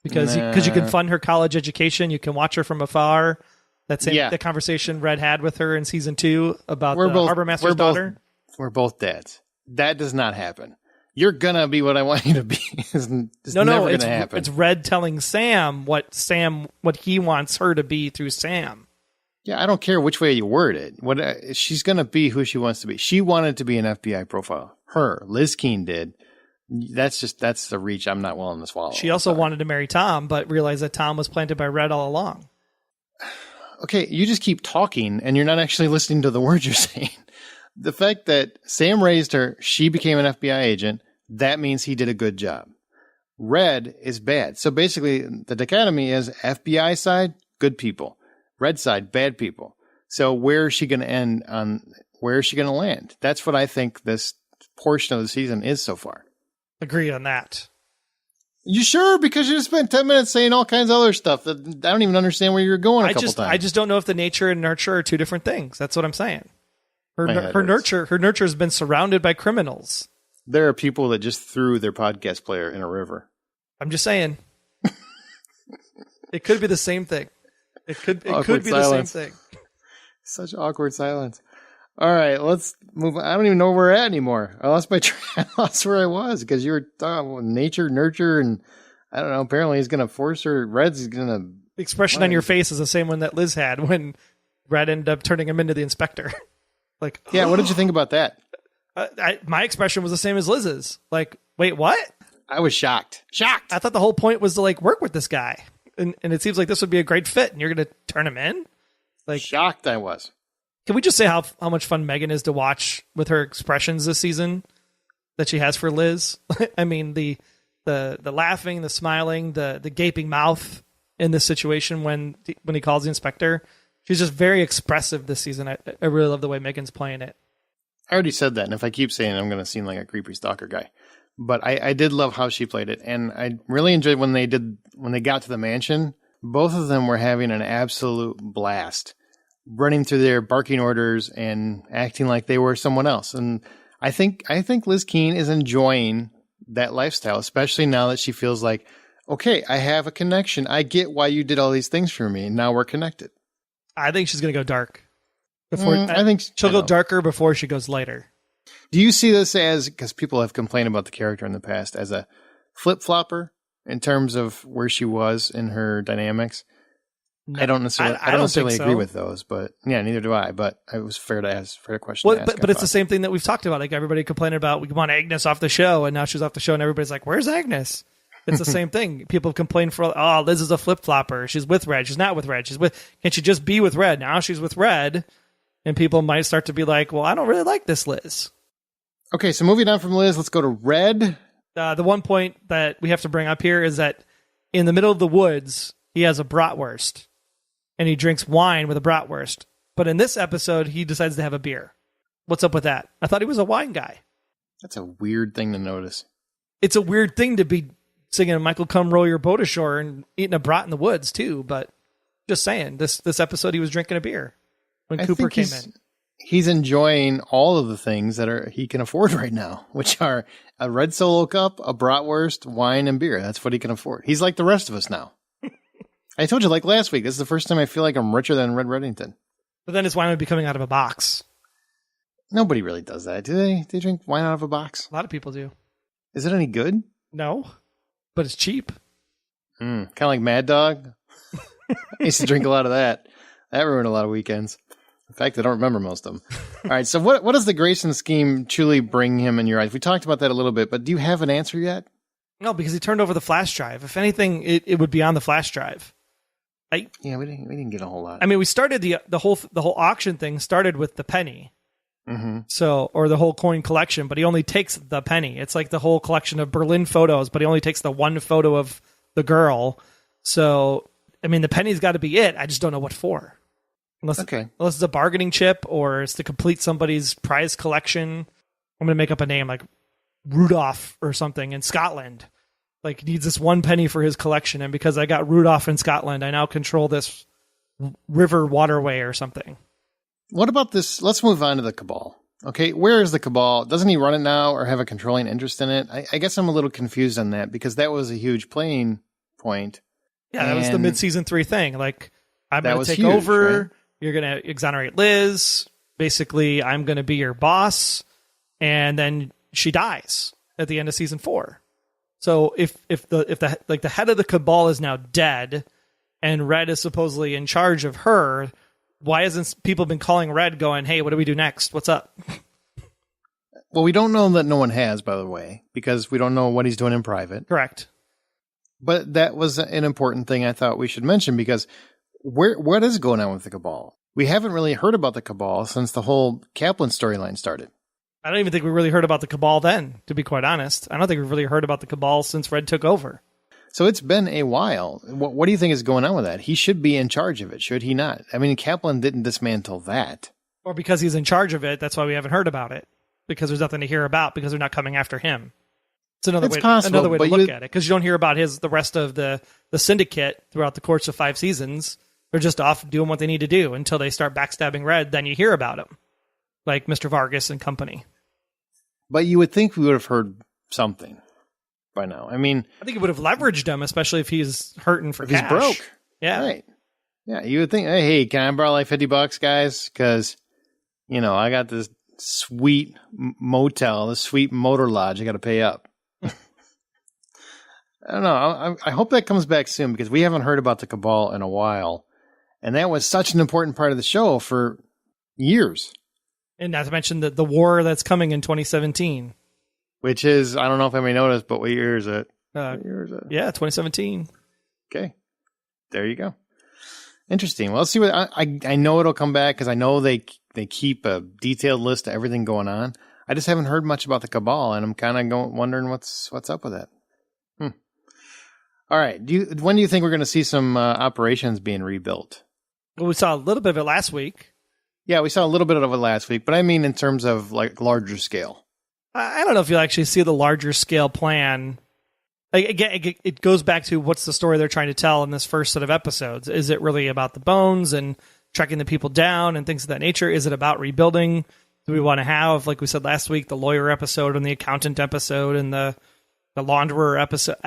because you can fund her college education. You can watch her from afar. The conversation Red had with her in season 2 about the harbor master's daughter. We're both dads. That does not happen. You're gonna be what I want you to be. It's never gonna happen. It's Red telling Sam what he wants her to be through Sam. Yeah, I don't care which way you word it. She's gonna be who she wants to be. She wanted to be an FBI profile. Liz Keene did. That's the reach I'm not willing to swallow. She also wanted to marry Tom, but realized that Tom was planted by Red all along. Okay, you just keep talking, and you're not actually listening to the words you're saying. The fact that Sam raised her, she became an FBI agent, that means he did a good job. Red is bad. So basically, the dichotomy is FBI side, good people. Red side, bad people. So where is she going to end on? Where is she going to land? That's what I think this portion of the season is so far. Agree on that. You sure? Because you just spent 10 minutes saying all kinds of other stuff that I don't even understand where you're going times. I just don't know if the nature and nurture are two different things. That's what I'm saying. Her nurture has been surrounded by criminals. There are people that just threw their podcast player in a river. I'm just saying. It could be the same thing. It could be silence. the same thing. Such awkward silence. All right, let's move on. I don't even know where we're at anymore. I lost my track. I lost where I was because you were talking about nature, nurture, and I don't know. Apparently, he's going to force her. Red's going to. The expression on your face is the same one that Liz had when Red ended up turning him into the inspector. Like, yeah, what did you think about that? My expression was the same as Liz's. Like, wait, what? I was shocked. Shocked. I thought the whole point was to like work with this guy, and it seems like this would be a great fit, and you're going to turn him in. Like, shocked I was. Can we just say how much fun Megan is to watch with her expressions this season that she has for Liz? I mean, the laughing, the smiling, the gaping mouth in this situation when he calls the inspector. She's just very expressive this season. I really love the way Megan's playing it. I already said that, and if I keep saying it, I'm going to seem like a creepy stalker guy. But I did love how she played it, and I really enjoyed when they got to the mansion. Both of them were having an absolute blast, running through their barking orders and acting like they were someone else. And I think Liz Keene is enjoying that lifestyle, especially now that she feels like, okay, I have a connection. I get why you did all these things for me, and now we're connected. I think she's going to go dark. I think she'll go darker before she goes lighter. Do you see this as, because people have complained about the character in the past, as a flip-flopper in terms of where she was in her dynamics? No, I don't necessarily agree with those, but yeah, neither do I. But it was fair question. Well, but it's the same thing that we've talked about. Like everybody complaining about, we want Agnes off the show, and now she's off the show, and everybody's like, "Where's Agnes?" It's the same thing. People complain Liz is a flip flopper. She's with Red. She's not with Red. Can she just be with Red? Now she's with Red, and people might start to be like, "Well, I don't really like this Liz." Okay, so moving on from Liz, let's go to Red. The one point that we have to bring up here is that in the middle of the woods, he has a bratwurst. And he drinks wine with a bratwurst. But in this episode, he decides to have a beer. What's up with that? I thought he was a wine guy. That's a weird thing to notice. It's a weird thing to be singing Michael Come Row Your Boat Ashore and eating a brat in the woods, too. But just saying, this episode, he was drinking a beer when Cooper came in. He's enjoying all of the things that he can afford right now, which are a red Solo cup, a bratwurst, wine, and beer. That's what he can afford. He's like the rest of us now. I told you, like last week, this is the first time I feel like I'm richer than Red Reddington. But then his wine would be coming out of a box. Nobody really does that, do they? They drink wine out of a box? A lot of people do. Is it any good? No, but it's cheap. Kind of like Mad Dog. I used to drink a lot of that. That ruined a lot of weekends. In fact, I don't remember most of them. All right, so what does the Greyson scheme truly bring him in your eyes? We talked about that a little bit, but do you have an answer yet? No, because he turned over the flash drive. If anything, it would be on the flash drive. We didn't get a whole lot. I mean, we started the whole auction thing started with the penny, or the whole coin collection. But he only takes the penny. It's like the whole collection of Berlin photos, but he only takes the one photo of the girl. So, I mean, the penny's got to be it. I just don't know what for. Unless it's a bargaining chip or it's to complete somebody's prize collection. I'm going to make up a name like Rudolph or something in Scotland. Like needs this one penny for his collection, and because I got Rudolph in Scotland, I now control this river waterway or something. What about this? Let's move on to the Cabal. Okay, where is the Cabal? Doesn't he run it now or have a controlling interest in it? I guess I'm a little confused on that because that was a huge playing point. Yeah, that was the mid-season 3 thing. Like, I'm going to take over. Right? You're going to exonerate Liz. Basically, I'm going to be your boss. And then she dies at the end of season 4. So if the head of the Cabal is now dead and Red is supposedly in charge of her, why hasn't people been calling Red going, hey, what do we do next? What's up? Well, we don't know that no one has, by the way, because we don't know what he's doing in private. Correct. But that was an important thing I thought we should mention because what is going on with the Cabal? We haven't really heard about the Cabal since the whole Kaplan storyline started. I don't even think we really heard about the Cabal then, to be quite honest. I don't think we've really heard about the Cabal since Red took over. So it's been a while. What do you think is going on with that? He should be in charge of it, should he not? I mean, Kaplan didn't dismantle that. Or because he's in charge of it, that's why we haven't heard about it. Because there's nothing to hear about, because they're not coming after him. It's another way to look at it, because you don't hear about the rest of the syndicate throughout the course of 5 seasons. They're just off doing what they need to do until they start backstabbing Red. Then you hear about them, like Mr. Vargas and company. But you would think we would have heard something by now. I mean, I think it would have leveraged him, especially if he's hurting for cash. He's broke. Yeah. Right. Yeah, you would think, hey, can I borrow like $50, guys? Because, I got this sweet motel, this sweet motor lodge I got to pay up. I don't know. I hope that comes back soon, because we haven't heard about the Cabal in a while. And that was such an important part of the show for years. And not to mention the war that's coming in 2017. Which is, I don't know if anybody noticed, but what year is it? Yeah, 2017. Okay. There you go. Interesting. Well, let's see what I know it'll come back, because I know they keep a detailed list of everything going on. I just haven't heard much about the Cabal, and I'm kind of wondering what's up with that. All right. When do you think we're going to see some operations being rebuilt? Well, we saw a little bit of it last week. Yeah, we saw a little bit of it last week, but I mean in terms of like larger scale. I don't know if you'll actually see the larger scale plan. Again, it goes back to what's the story they're trying to tell in this first set of episodes. Is it really about the bones and tracking the people down and things of that nature? Is it about rebuilding? Do we want to have, like we said last week, the lawyer episode and the accountant episode and the launderer episode?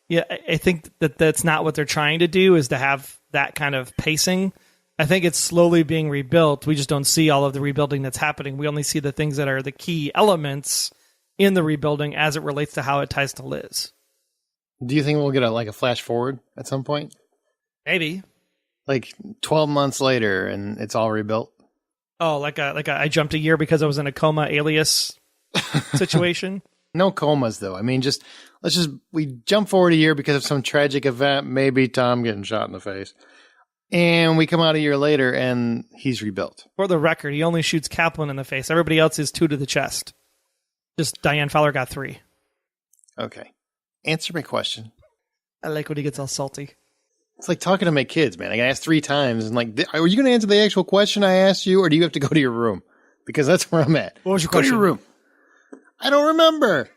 I think that's not what they're trying to do, is to have that kind of pacing. I think it's slowly being rebuilt. We just don't see all of the rebuilding that's happening. We only see the things that are the key elements in the rebuilding as it relates to how it ties to Liz. Do you think we'll get a flash forward at some point? Maybe. Like 12 months later and it's all rebuilt? Oh, like I jumped a year because I was in a coma alias situation? No comas, though. I mean, we jump forward a year because of some tragic event, maybe Tom getting shot in the face. And we come out a year later and he's rebuilt. For the record, he only shoots Kaplan in the face. Everybody else is 2 to the chest. Just Diane Fowler got 3. Okay. Answer my question. I like when he gets all salty. It's like talking to my kids, man. I got asked 3 times and are you going to answer the actual question I asked you, or do you have to go to your room? Because that's where I'm at. What was your question? Go to your room. I don't remember.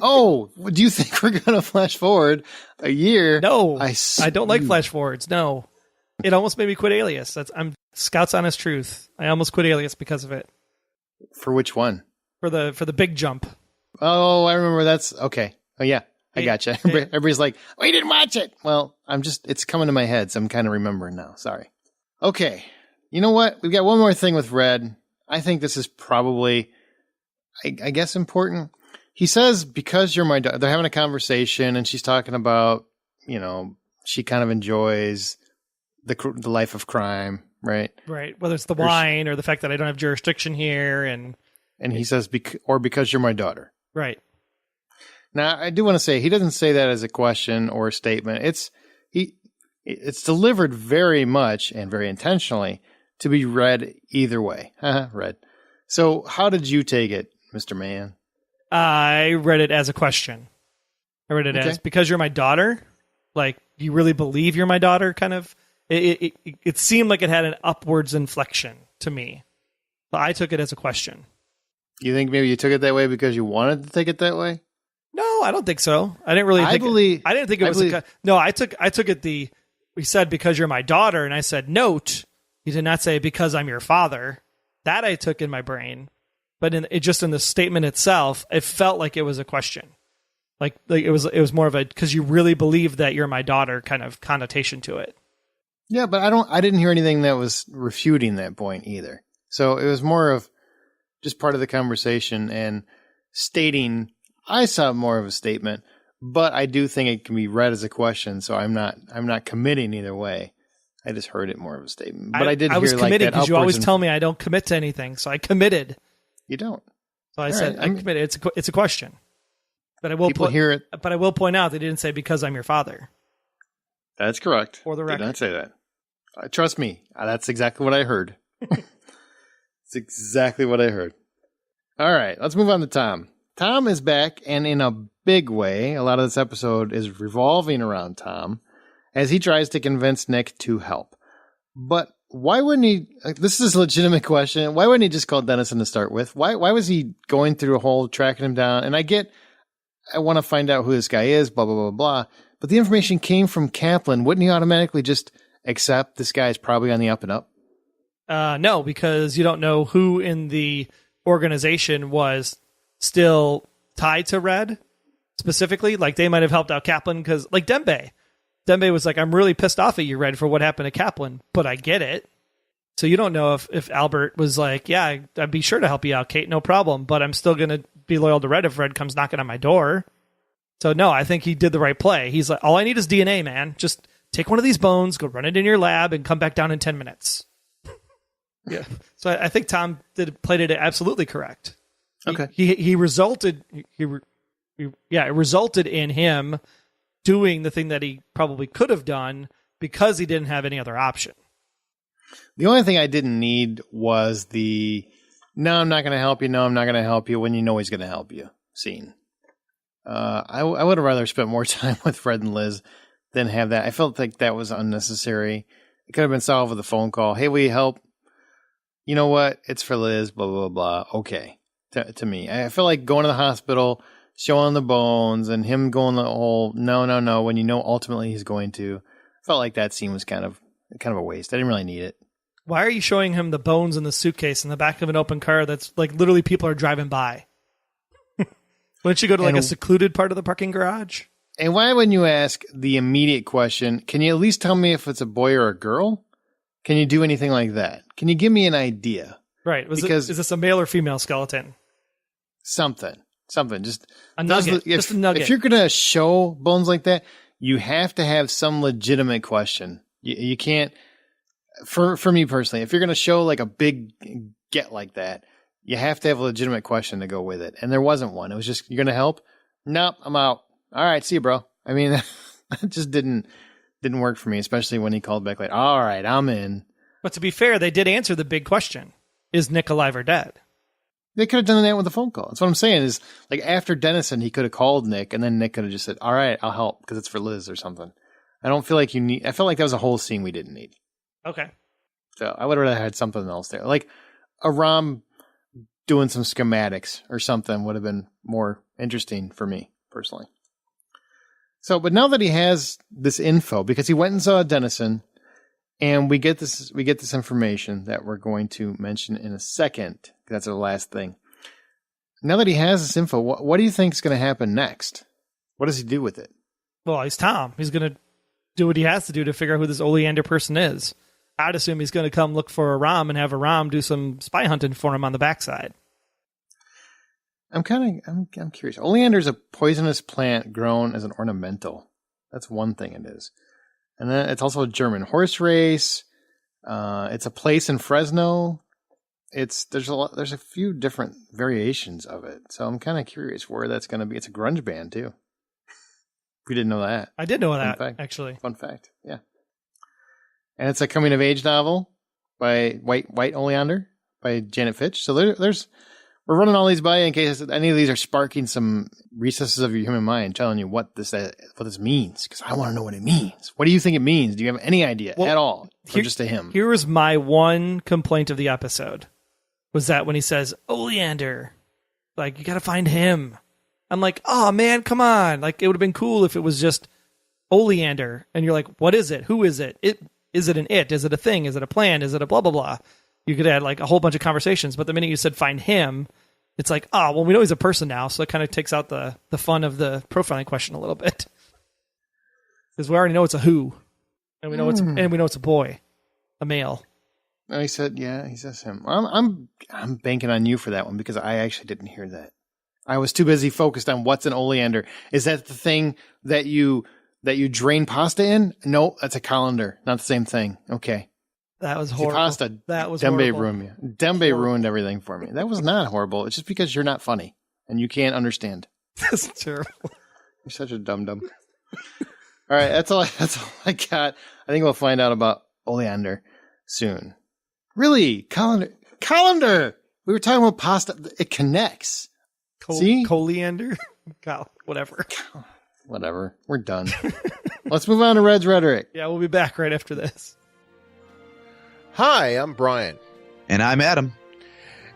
Oh, do you think we're going to flash forward a year? No, I don't like flash forwards. No, it almost made me quit Alias. I'm Scout's honest truth. I almost quit Alias because of it. For which one? For the big jump. Oh, I remember. That's okay. Oh yeah, I gotcha. Everybody's like, "We didn't watch it." Well, it's coming to my head, so I'm kind of remembering now. Sorry. Okay, you know what? We've got one more thing with Red. I think this is probably, I guess, important. He says, because you're my daughter, they're having a conversation and she's talking about, she kind of enjoys the life of crime, right? Right. Whether it's the wine or the fact that I don't have jurisdiction here. And he says, because you're my daughter. Right. Now, I do want to say, he doesn't say that as a question or a statement. It's delivered very much and very intentionally to be read either way. Read. So how did you take it, Mr. Mann? I read it as a question. I read it as, because you're my daughter, like, do you really believe you're my daughter? Kind of. It seemed like it had an upwards inflection to me. But I took it as a question. You think maybe you took it that way because you wanted to take it that way? No, I don't think so. I didn't really think I didn't think it was no, I took it we said because you're my daughter, and I said note. He did not say because I'm your father. That I took in my brain. But in the statement itself, it felt like it was a question. Like it was more of a, because you really believe that you're my daughter kind of connotation to it. Yeah, but I didn't hear anything that was refuting that point either. So it was more of just part of the conversation and stating, I saw more of a statement, but I do think it can be read as a question. So I'm not committing either way. I just heard it more of a statement. But I was committed because you always tell me I don't commit to anything. So I committed. You don't. So I said, I committed. It's a question. But I will hear it. But I will point out they didn't say because I'm your father. That's correct. For the record. Did not say that. Trust me. That's exactly what I heard. It's exactly what I heard. All right, let's move on to Tom. Tom is back, and in a big way, a lot of this episode is revolving around Tom as he tries to convince Nick to help. But why wouldn't he? This is a legitimate question. Why wouldn't he just call Dennison to start with? Why was he going through a whole tracking him down? And I want to find out who this guy is, blah, blah, blah, blah. But the information came from Kaplan. Wouldn't he automatically just accept this guy is probably on the up and up? No, because you don't know who in the organization was still tied to Red specifically. Like, they might have helped out Kaplan because, like, Dembe was like, I'm really pissed off at you, Red, for what happened to Kaplan, but I get it. So you don't know if Albert was like, yeah, I'd be sure to help you out, Kate, no problem, but I'm still going to be loyal to Red if Red comes knocking on my door. So no, I think he did the right play. He's like, all I need is DNA, man. Just take one of these bones, go run it in your lab, and come back down in 10 minutes. Yeah. So I think Tom played it absolutely correct. Okay. It resulted in him doing the thing that he probably could have done because he didn't have any other option. The only thing I didn't need was no, I'm not going to help you. No, I'm not going to help you when you know he's going to help you scene. I would have rather spent more time with Fred and Liz than have that. I felt like that was unnecessary. It could have been solved with a phone call. Hey, will you help? You know what? It's for Liz, blah, blah, blah. Okay. To me, I feel like going to the hospital, showing the bones, and him going the whole no, when you know ultimately he's going to. I felt like that scene was kind of a waste. I didn't really need it. Why are you showing him the bones in the suitcase in the back of an open car that's like literally people are driving by? Wouldn't you go to like a secluded part of the parking garage? And why wouldn't you ask the immediate question, can you at least tell me if it's a boy or a girl? Can you do anything like that? Can you give me an idea? Right. Is this a male or female skeleton? Something. Just a nugget. Just a nugget. If you're going to show bones like that, you have to have some legitimate question. You can't, for me personally, if you're going to show like a big get like that, you have to have a legitimate question to go with it. And there wasn't one. It was just, you're going to help? Nope, I'm out. All right, see you, bro. I mean, that just didn't work for me, especially when he called back like, all right, I'm in. But to be fair, they did answer the big question. Is Nick alive or dead? They could have done that with a phone call. That's what I'm saying is, like, after Dennison, he could have called Nick, and then Nick could have just said, all right, I'll help, because it's for Liz or something. I don't feel like I felt like that was a whole scene we didn't need. Okay. So I would have rather had something else there. Like a ROM doing some schematics or something would have been more interesting for me, personally. So, but now that he has this info, because he went and saw Dennison, and we get this information that we're going to mention in a second. That's the last thing. Now that he has this info, what do you think is going to happen next? What does he do with it? Well, he's Tom. He's going to do what he has to do to figure out who this Oleander person is. I'd assume he's going to come look for a ROM and have a ROM do some spy hunting for him on the backside. I'm curious. Oleander is a poisonous plant grown as an ornamental. That's one thing it is. And then it's also a German horse race. It's a place in Fresno. There's a few different variations of it. So I'm kind of curious where that's going to be. It's a grunge band too. We didn't know that. I did know that, actually. Fun fact. Yeah. And it's a coming of age novel by White Oleander by Janet Fitch. So we're running all these by in case any of these are sparking some recesses of your human mind, telling you what this means, because I want to know what it means. What do you think it means? Do you have any idea at all? Or just to him? Here was my one complaint of the episode, was that when he says, Oleander, like, you got to find him. I'm like, oh, man, come on. Like, it would have been cool if it was just Oleander. And you're like, what is it? Who is it? Is it an it? Is it a thing? Is it a plan? Is it a blah, blah, blah? You could add like a whole bunch of conversations. But the minute you said find him, it's like, oh, well, we know he's a person now. So it kind of takes out the fun of the profiling question a little bit. Because we already know it's a who. And we know it's a boy, a male. Oh, he said him. I'm banking on you for that one, because I actually didn't hear that. I was too busy focused on what's an Oleander. Is that the thing that you drain pasta in? No, that's a colander. Not the same thing. Okay. That was horrible. Pasta. That was Dembe horrible. ruined me. Dembe ruined everything for me. That was not horrible. It's just because you're not funny and you can't understand. That's terrible. You're such a dum-dum. All right, that's all I got. I think we'll find out about Oleander soon. Really? Colander. We were talking about pasta. It connects. See? Oleander? God, whatever. Whatever. We're done. Let's move on to Red's Rhetoric. Yeah, we'll be back right after this. Hi, I'm Brian. And I'm Adam.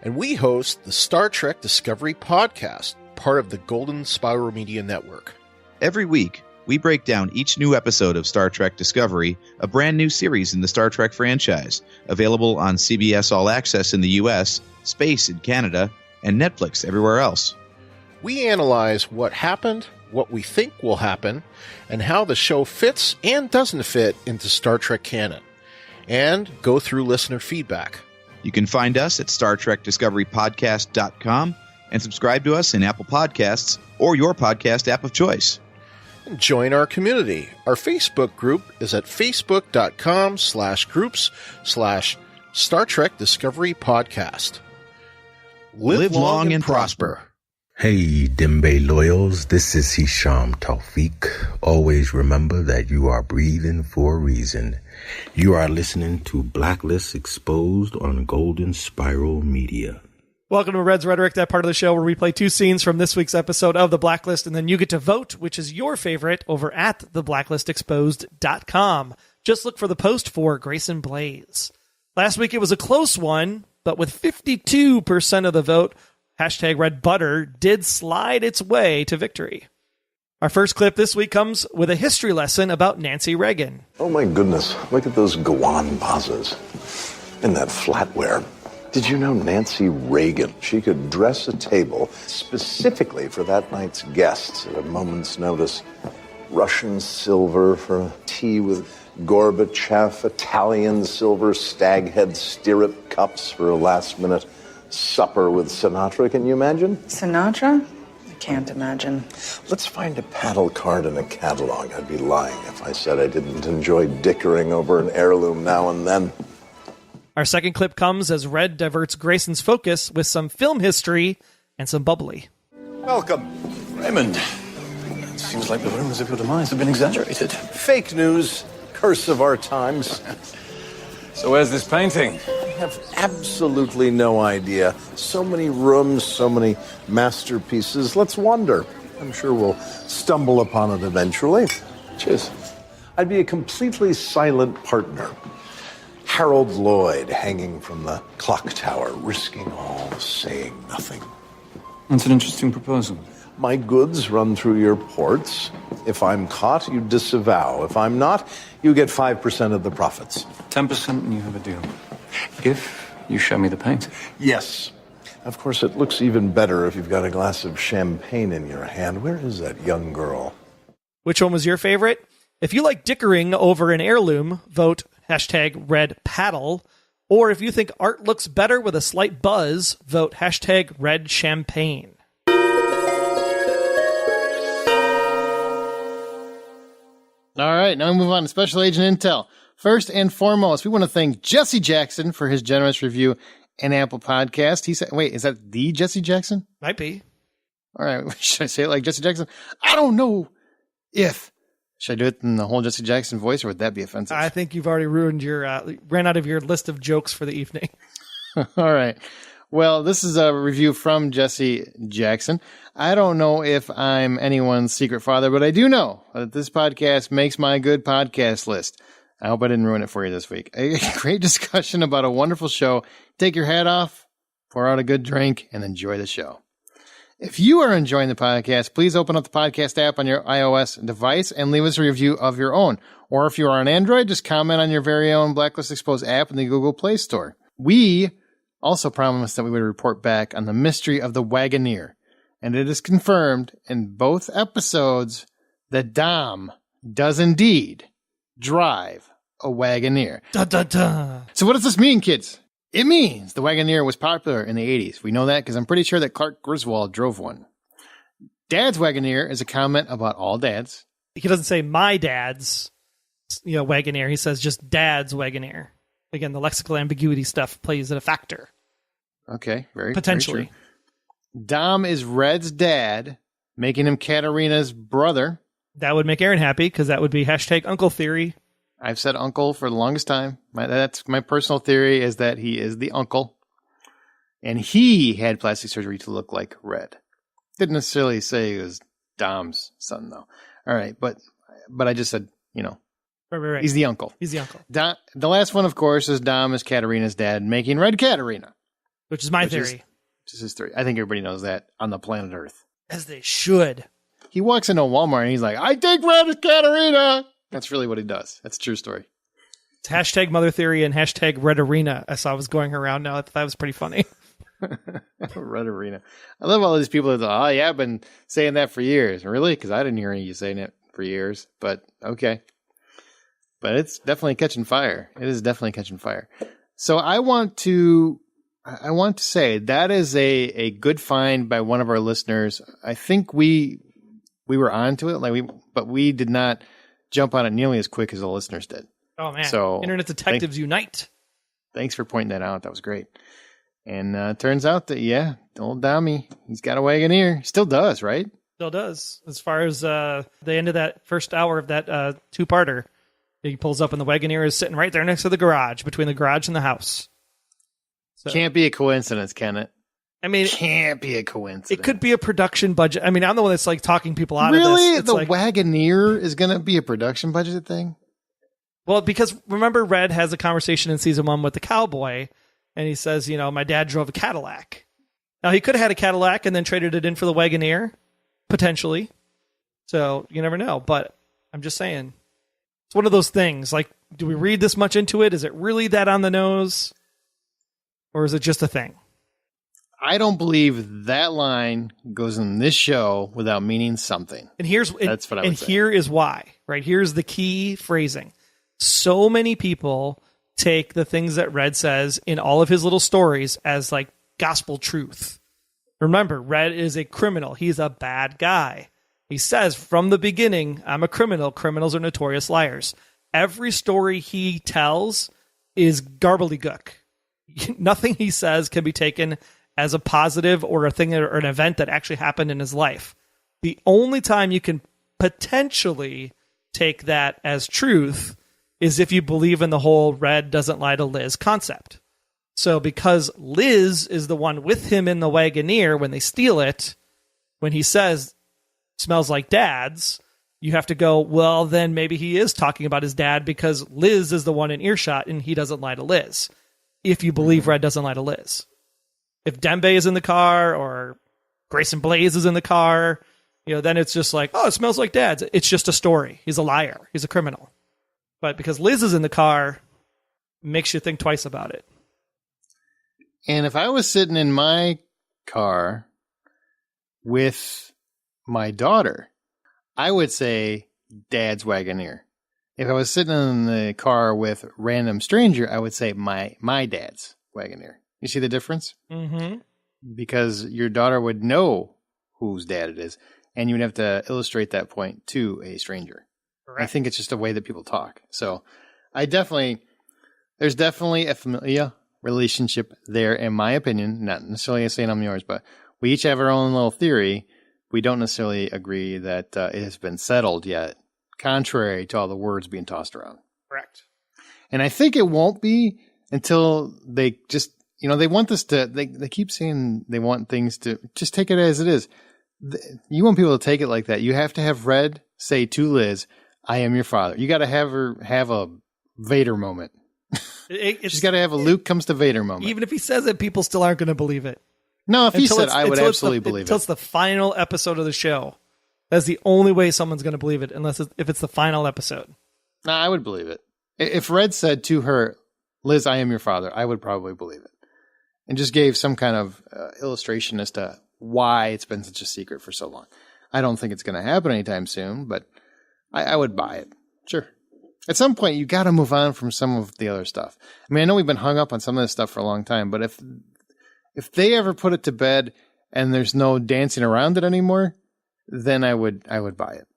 And we host the Star Trek Discovery podcast, part of the Golden Spiral Media Network. Every week, we break down each new episode of Star Trek Discovery, a brand new series in the Star Trek franchise, available on CBS All Access in the US, Space in Canada, and Netflix everywhere else. We analyze what happened, what we think will happen, and how the show fits and doesn't fit into Star Trek canon, and go through listener feedback. You can find us at StarTrekDiscoveryPodcast.com and subscribe to us in Apple Podcasts or your podcast app of choice. And join our community. Our Facebook group is at facebook.com/groups/Star Trek Discovery Podcast. Live long and prosper. Hey, Dembe loyals, this is Hisham Tawfiq. Always remember that you are breathing for a reason. You are listening to Blacklist Exposed on Golden Spiral Media. Welcome to Red's Rhetoric, that part of the show where we play two scenes from this week's episode of The Blacklist, and then you get to vote which is your favorite over at theblacklistexposed.com. Just look for the post for Greyson Blaise. Last week it was a close one, but with 52% of the vote, hashtag Red Butter did slide its way to victory. Our first clip this week comes with a history lesson about Nancy Reagan. Oh my goodness, look at those Gawan vases and that flatware. Did you know Nancy Reagan, she could dress a table specifically for that night's guests at a moment's notice. Russian silver for tea with Gorbachev, Italian silver staghead stirrup cups for a last-minute supper with Sinatra. Can you imagine? Sinatra? I can't imagine. Let's find a paddle card in a catalog. I'd be lying if I said I didn't enjoy dickering over an heirloom now and then. Our second clip comes as Red diverts Grayson's focus with some film history and some bubbly. Welcome. Raymond, it seems like the rumors of your demise have been exaggerated. Fake news, curse of our times. So where's this painting? I have absolutely no idea. So many rooms, so many masterpieces. Let's wander. I'm sure we'll stumble upon it eventually. Cheers. I'd be a completely silent partner. Harold Lloyd hanging from the clock tower, risking all, saying nothing. That's an interesting proposal. My goods run through your ports. If I'm caught, you disavow. If I'm not, you get 5% of the profits. 10% and you have a deal. If you show me the paint. Yes. Of course, it looks even better if you've got a glass of champagne in your hand. Where is that young girl? Which one was your favorite? If you like dickering over an heirloom, vote hashtag Red Paddle. Or if you think art looks better with a slight buzz, vote hashtag Red Champagne. All right, now we move on to Special Agent Intel. First and foremost, we want to thank Jesse Jackson for his generous review and Apple Podcast. He said, wait, is that the Jesse Jackson? Might be. All right, should I say it like Jesse Jackson? I don't know if... Should I do it in the whole Jesse Jackson voice, or would that be offensive? I think you've already ruined your, ran out of your list of jokes for the evening. All right. Well, this is a review from Jesse Jackson. I don't know if I'm anyone's secret father, but I do know that this podcast makes my good podcast list. I hope I didn't ruin it for you this week. A great discussion about a wonderful show. Take your hat off, pour out a good drink, and enjoy the show. If you are enjoying the podcast, please open up the podcast app on your iOS device and leave us a review of your own. Or if you are on Android, just comment on your very own Blacklist Exposed app in the Google Play Store. We also promised that we would report back on the mystery of the Wagoneer. And it is confirmed in both episodes that Dom does indeed drive a Wagoneer. Dun, dun, dun. So what does this mean, kids? It means the Wagoneer was popular in the 80s. We know that because I'm pretty sure that Clark Griswold drove one. Dad's Wagoneer is a comment about all dads. He doesn't say my dad's Wagoneer. He says just dad's Wagoneer. Again, the lexical ambiguity stuff plays a factor. Okay, potentially. Very true. Dom is Red's dad, making him Katarina's brother. That would make Aaron happy because that would be hashtag Uncle Theory. I've said uncle for the longest time. That's my personal theory, is that he is the uncle. And he had plastic surgery to look like Red. Didn't necessarily say it was Dom's son, though. All right, but I just said, Right. He's the uncle. He's the uncle. The last one, of course, is Dom is Katarina's dad, making Red Katarina. Which is my theory. Which is his theory. I think everybody knows that on the planet Earth. As they should. He walks into Walmart and he's like, I think Red is Katarina. That's really what he does. That's a true story. It's hashtag mother theory and hashtag Red Arena. I saw was going around now. I thought that was pretty funny. Red Arena. I love all these people that oh yeah, I've been saying that for years. Really? Because I didn't hear you saying it for years. But okay. But it's definitely catching fire. It is definitely catching fire. So I want to say that is a good find by one of our listeners. I think we were onto it, but we did not jump on it nearly as quick as the listeners did. Oh man! So Internet detectives unite. Thanks for pointing that out. That was great. And turns out that old Dommy, he's got a Wagoneer. Still does, right? Still does. As far as the end of that first hour of that two-parter. He pulls up and the Wagoneer is sitting right there next to the garage, between the garage and the house. So, can't be a coincidence, can it? I mean, can't be a coincidence. It could be a production budget. I mean, I'm the one that's like talking people out really? of this. Really? The Wagoneer is going to be a production budget thing? Well, because remember, Red has a conversation in season 1 with the cowboy, and he says, my dad drove a Cadillac. Now, he could have had a Cadillac and then traded it in for the Wagoneer, potentially. So, you never know. But I'm just saying. It's one of those things, like, do we read this much into it? Is it really that on the nose? Or is it just a thing? I don't believe that line goes in this show without meaning something. And that's what I would say. Here is why, right? Here's the key phrasing. So many people take the things that Red says in all of his little stories as like gospel truth. Remember, Red is a criminal. He's a bad guy. He says from the beginning, I'm a criminal. Criminals are notorious liars. Every story he tells is gobbledygook. Nothing he says can be taken as a positive or a thing or an event that actually happened in his life. The only time you can potentially take that as truth is if you believe in the whole Red doesn't lie to Liz concept. So because Liz is the one with him in the Wagoneer when they steal it, when he says, smells like dad's, you have to go, well, then maybe he is talking about his dad because Liz is the one in earshot and he doesn't lie to Liz. If you believe Red doesn't lie to Liz. If Dembe is in the car or Greyson Blaise is in the car, then it's just like, oh, it smells like dad's. It's just a story. He's a liar. He's a criminal. But because Liz is in the car, it makes you think twice about it. And if I was sitting in my car with my daughter, I would say dad's Wagoneer. If I was sitting in the car with a random stranger, I would say my dad's Wagoneer. You see the difference? Mm-hmm. Because your daughter would know whose dad it is, and you would have to illustrate that point to a stranger. Correct. I think it's just a way that people talk. So there's definitely a familiar relationship there, in my opinion. Not necessarily saying I'm yours, but we each have our own little theory. We don't necessarily agree that it has been settled yet, contrary to all the words being tossed around. Correct. And I think it won't be until they just, they want this to, they keep saying they want things to just take it as it is. You want people to take it like that. You have to have Red say to Liz, I am your father. You got to have her have a Vader moment. She's got to have a Luke comes to Vader moment. Even if he says it, people still aren't going to believe it. No, if he said, I would absolutely believe it. Until it's the final episode of the show. That's the only way someone's going to believe it, if it's the final episode. No, I would believe it. If Red said to her, Liz, I am your father, I would probably believe it. And just gave some kind of illustration as to why it's been such a secret for so long. I don't think it's going to happen anytime soon, but I would buy it. Sure. At some point, you got to move on from some of the other stuff. I mean, I know we've been hung up on some of this stuff for a long time, but if they ever put it to bed and there's no dancing around it anymore, then I would buy it.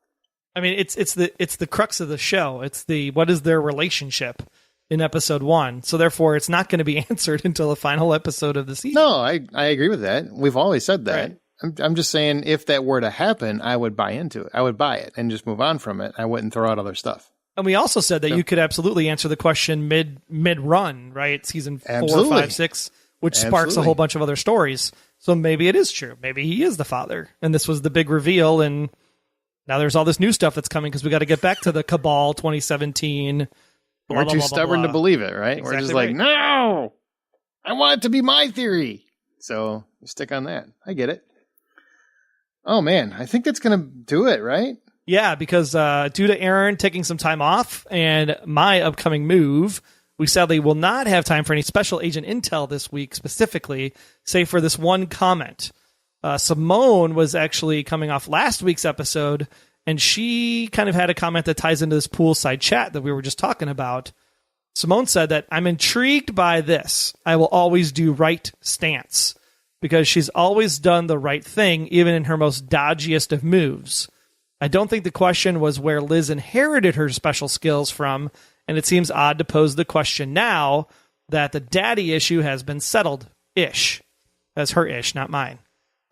I mean, it's the crux of the show. It's what is their relationship in episode 1. So therefore, it's not going to be answered until the final episode of the season. No, I agree with that. We've always said that. Right. I'm just saying, if that were to happen, I would buy into it. I would buy it and just move on from it. I wouldn't throw out other stuff. And we also said that you could absolutely answer the question mid run, right? Season 4, absolutely. 5, 6. which sparks a Absolutely. whole bunch of other stories. So maybe it is true. Maybe he is the father. And this was the big reveal. And now there's all this new stuff that's coming because we got to get back to the Cabal 2017. Blah, We're blah, too blah, stubborn blah, to blah. believe it, right? We're Exactly just like, right. no, I want it to be my theory. So stick on that. I get it. Oh, man. I think that's going to do it, right? Yeah, because due to Aaron taking some time off and my upcoming move, we sadly will not have time for any special agent intel this week specifically, save for this one comment. Simone was actually coming off last week's episode, and she kind of had a comment that ties into this poolside chat that we were just talking about. Simone said that, I'm intrigued by this. I will always do right stance, because she's always done the right thing, even in her most dodgiest of moves. I don't think the question was where Liz inherited her special skills from, and it seems odd to pose the question now that the daddy issue has been settled-ish. That's her ish, not mine.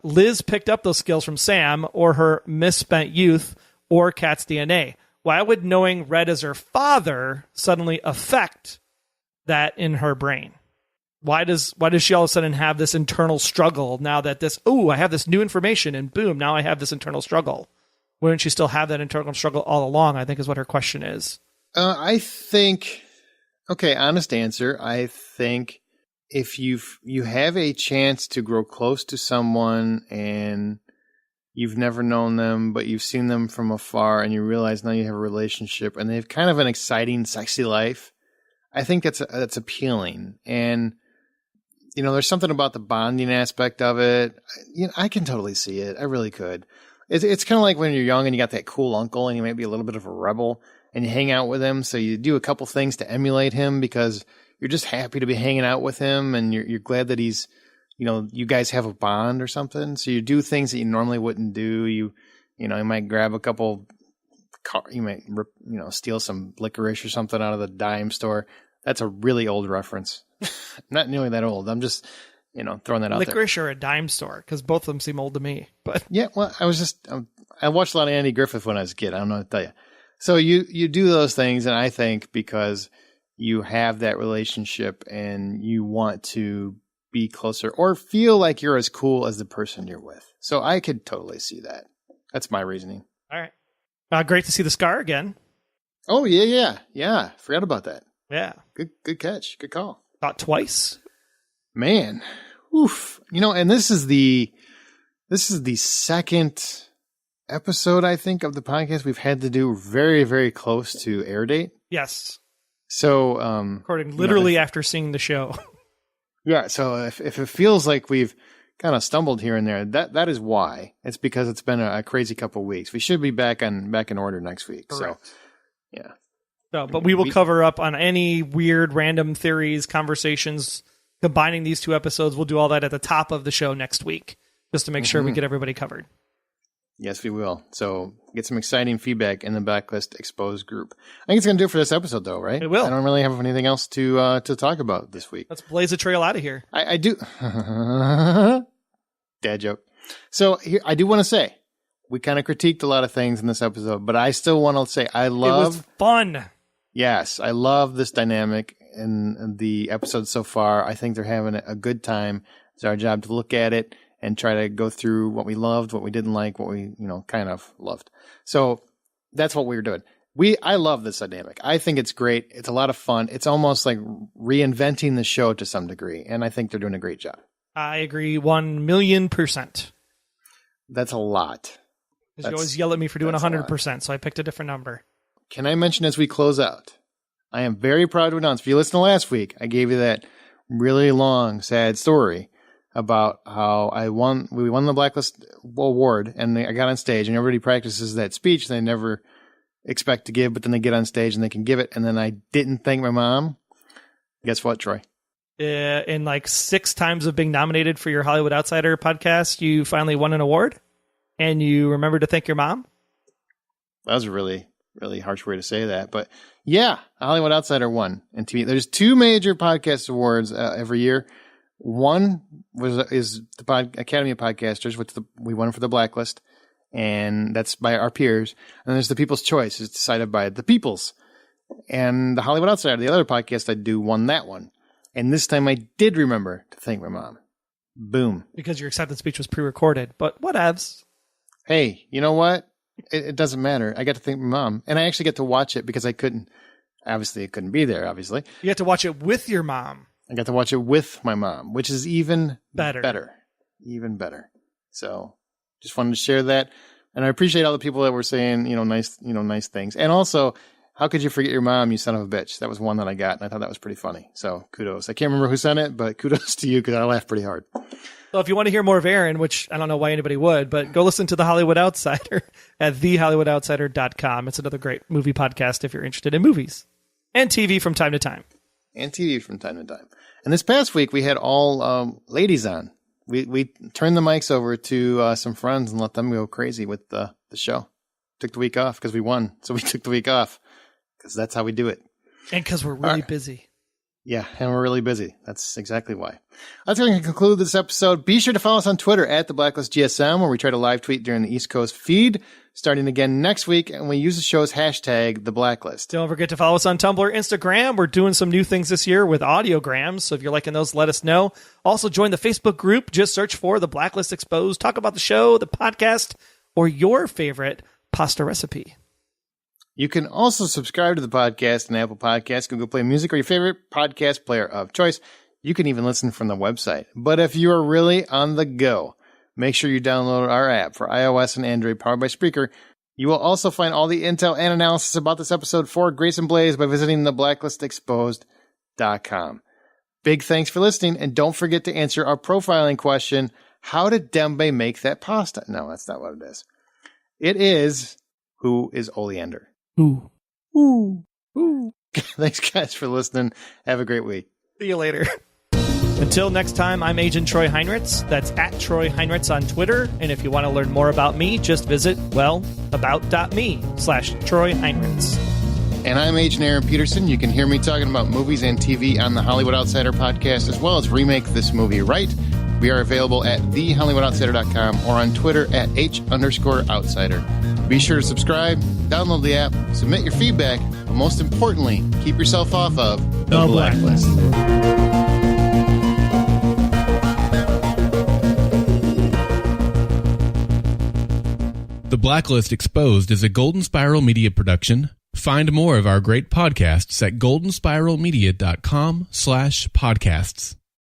Liz picked up those skills from Sam, or her misspent youth, or Kat's DNA. Why would knowing Red as her father suddenly affect that in her brain? Why does she all of a sudden have this internal struggle now that I have this new information, and boom, now I have this internal struggle? Wouldn't she still have that internal struggle all along, I think is what her question is. I think, okay, honest answer. I think if you have a chance to grow close to someone and you've never known them, but you've seen them from afar and you realize now you have a relationship and they have kind of an exciting, sexy life, I think that's appealing. And, there's something about the bonding aspect of it. I can totally see it. I really could. It's kind of like when you're young and you got that cool uncle and you might be a little bit of a rebel and you hang out with him. So you do a couple things to emulate him because you're just happy to be hanging out with him and you're glad that he's, you guys have a bond or something. So you do things that you normally wouldn't do. You might grab a couple you might, steal some licorice or something out of the dime store. That's a really old reference. Not nearly that old. I'm just, throwing that out there. Licorice or a dime store, because both of them seem old to me. But yeah, well, I watched a lot of Andy Griffith when I was a kid. I don't know what to tell you. So you do those things, and I think because you have that relationship and you want to be closer or feel like you're as cool as the person you're with. So I could totally see that. That's my reasoning. all right. Great to see the scar again. Oh, yeah. Forgot about that. Yeah. Good catch. Good call. Thought twice. Man. Oof. And this is the second episode, I think, of the podcast we've had to do very, very close to air date. Yes. So, Recording literally after seeing the show. Yeah. So if it feels like we've kind of stumbled here and there, that is why. It's because it's been a crazy couple of weeks. We should be back in order next week. Correct. So, yeah. So, but we will cover up on any weird random theories, conversations, combining these two episodes. We'll do all that at the top of the show next week, just to make sure we get everybody covered. Yes, we will. So get some exciting feedback in the Blacklist Exposed group. I think it's going to do it for this episode, though, right? It will. I don't really have anything else to talk about this week. Let's blaze a trail out of here. I do. Dad joke. So here, I do want to say, we kind of critiqued a lot of things in this episode, but I still want to say It was fun. Yes, I love this dynamic in the episode so far. I think they're having a good time. It's our job to look at it and try to go through what we loved, what we didn't like, what we, kind of loved. So that's what we were doing. I love this dynamic. I think it's great. It's a lot of fun. It's almost like reinventing the show to some degree, and I think they're doing a great job. I agree 1,000,000%. That's a lot. Because you always yell at me for doing 100%, so I picked a different number. Can I mention as we close out, I am very proud to announce, if you listened to last week, I gave you that really long, sad story about how we won the Blacklist award, and I got on stage, and everybody practices that speech they never expect to give, but then they get on stage and they can give it, and then I didn't thank my mom. Guess what, Troy? In like 6 times of being nominated for your Hollywood Outsider podcast, you finally won an award, and you remembered to thank your mom? That was a really, really harsh way to say that, but yeah, Hollywood Outsider won. And there's 2 major podcast awards every year. One is the Academy of Podcasters, which we won for the Blacklist, and that's by our peers. And there's the People's Choice, it's decided by the Peoples. And the Hollywood Outsider, the other podcast I do, won that one. And this time I did remember to thank my mom. Boom. Because your acceptance speech was pre-recorded, but whatevs. Hey, you know what? It doesn't matter. I got to thank my mom. And I actually get to watch it because I couldn't be there, obviously. You get to watch it with your mom. I got to watch it with my mom, which is even better. Even better. So just wanted to share that. And I appreciate all the people that were saying, nice things. And also, how could you forget your mom, you son of a bitch? That was one that I got, and I thought that was pretty funny. So kudos. I can't remember who sent it, but kudos to you because I laughed pretty hard. Well, if you want to hear more of Aaron, which I don't know why anybody would, but go listen to The Hollywood Outsider at thehollywoodoutsiders.com. It's another great movie podcast if you're interested in movies and TV from time to time. And this past week, we had all ladies on. We turned the mics over to some friends and let them go crazy with the show. Took the week off because we won, so we took the week off because that's how we do it. And because we're really busy. Yeah, and we're really busy. That's exactly why. That's going to conclude this episode. Be sure to follow us on Twitter at the Blacklist GSM, where we try to live tweet during the East Coast feed, starting again next week, and we use the show's hashtag, The Blacklist. Don't forget to follow us on Tumblr, Instagram. We're doing some new things this year with audiograms, so if you're liking those, let us know. Also, join the Facebook group. Just search for The Blacklist Exposed. Talk about the show, the podcast, or your favorite pasta recipe. You can also subscribe to the podcast on Apple Podcasts, Google Play Music, or your favorite podcast player of choice. You can even listen from the website. But if you are really on the go, make sure you download our app for iOS and Android powered by Spreaker. You will also find all the intel and analysis about this episode for Greyson Blaise by visiting theblacklistexposed.com. Big thanks for listening, and don't forget to answer our profiling question, how did Dembe make that pasta? No, that's not what it is. It is, who is Oleander? Ooh. Thanks, guys, for listening. Have a great week. See you later. Until next time, I'm Agent Troy Heinritz. That's at Troy Heinritz on Twitter. And if you want to learn more about me, just visit, about.me/Troy Heinritz. And I'm Agent Aaron Peterson. You can hear me talking about movies and TV on the Hollywood Outsider podcast, as well as Remake This Movie Right. We are available at thehollywoodoutsiders.com or on Twitter at H_outsider. Be sure to subscribe, download the app, submit your feedback, but most importantly, keep yourself off of the Blacklist. The Blacklist Exposed is a Golden Spiral Media production. Find more of our great podcasts at goldenspiralmedia.com/podcasts.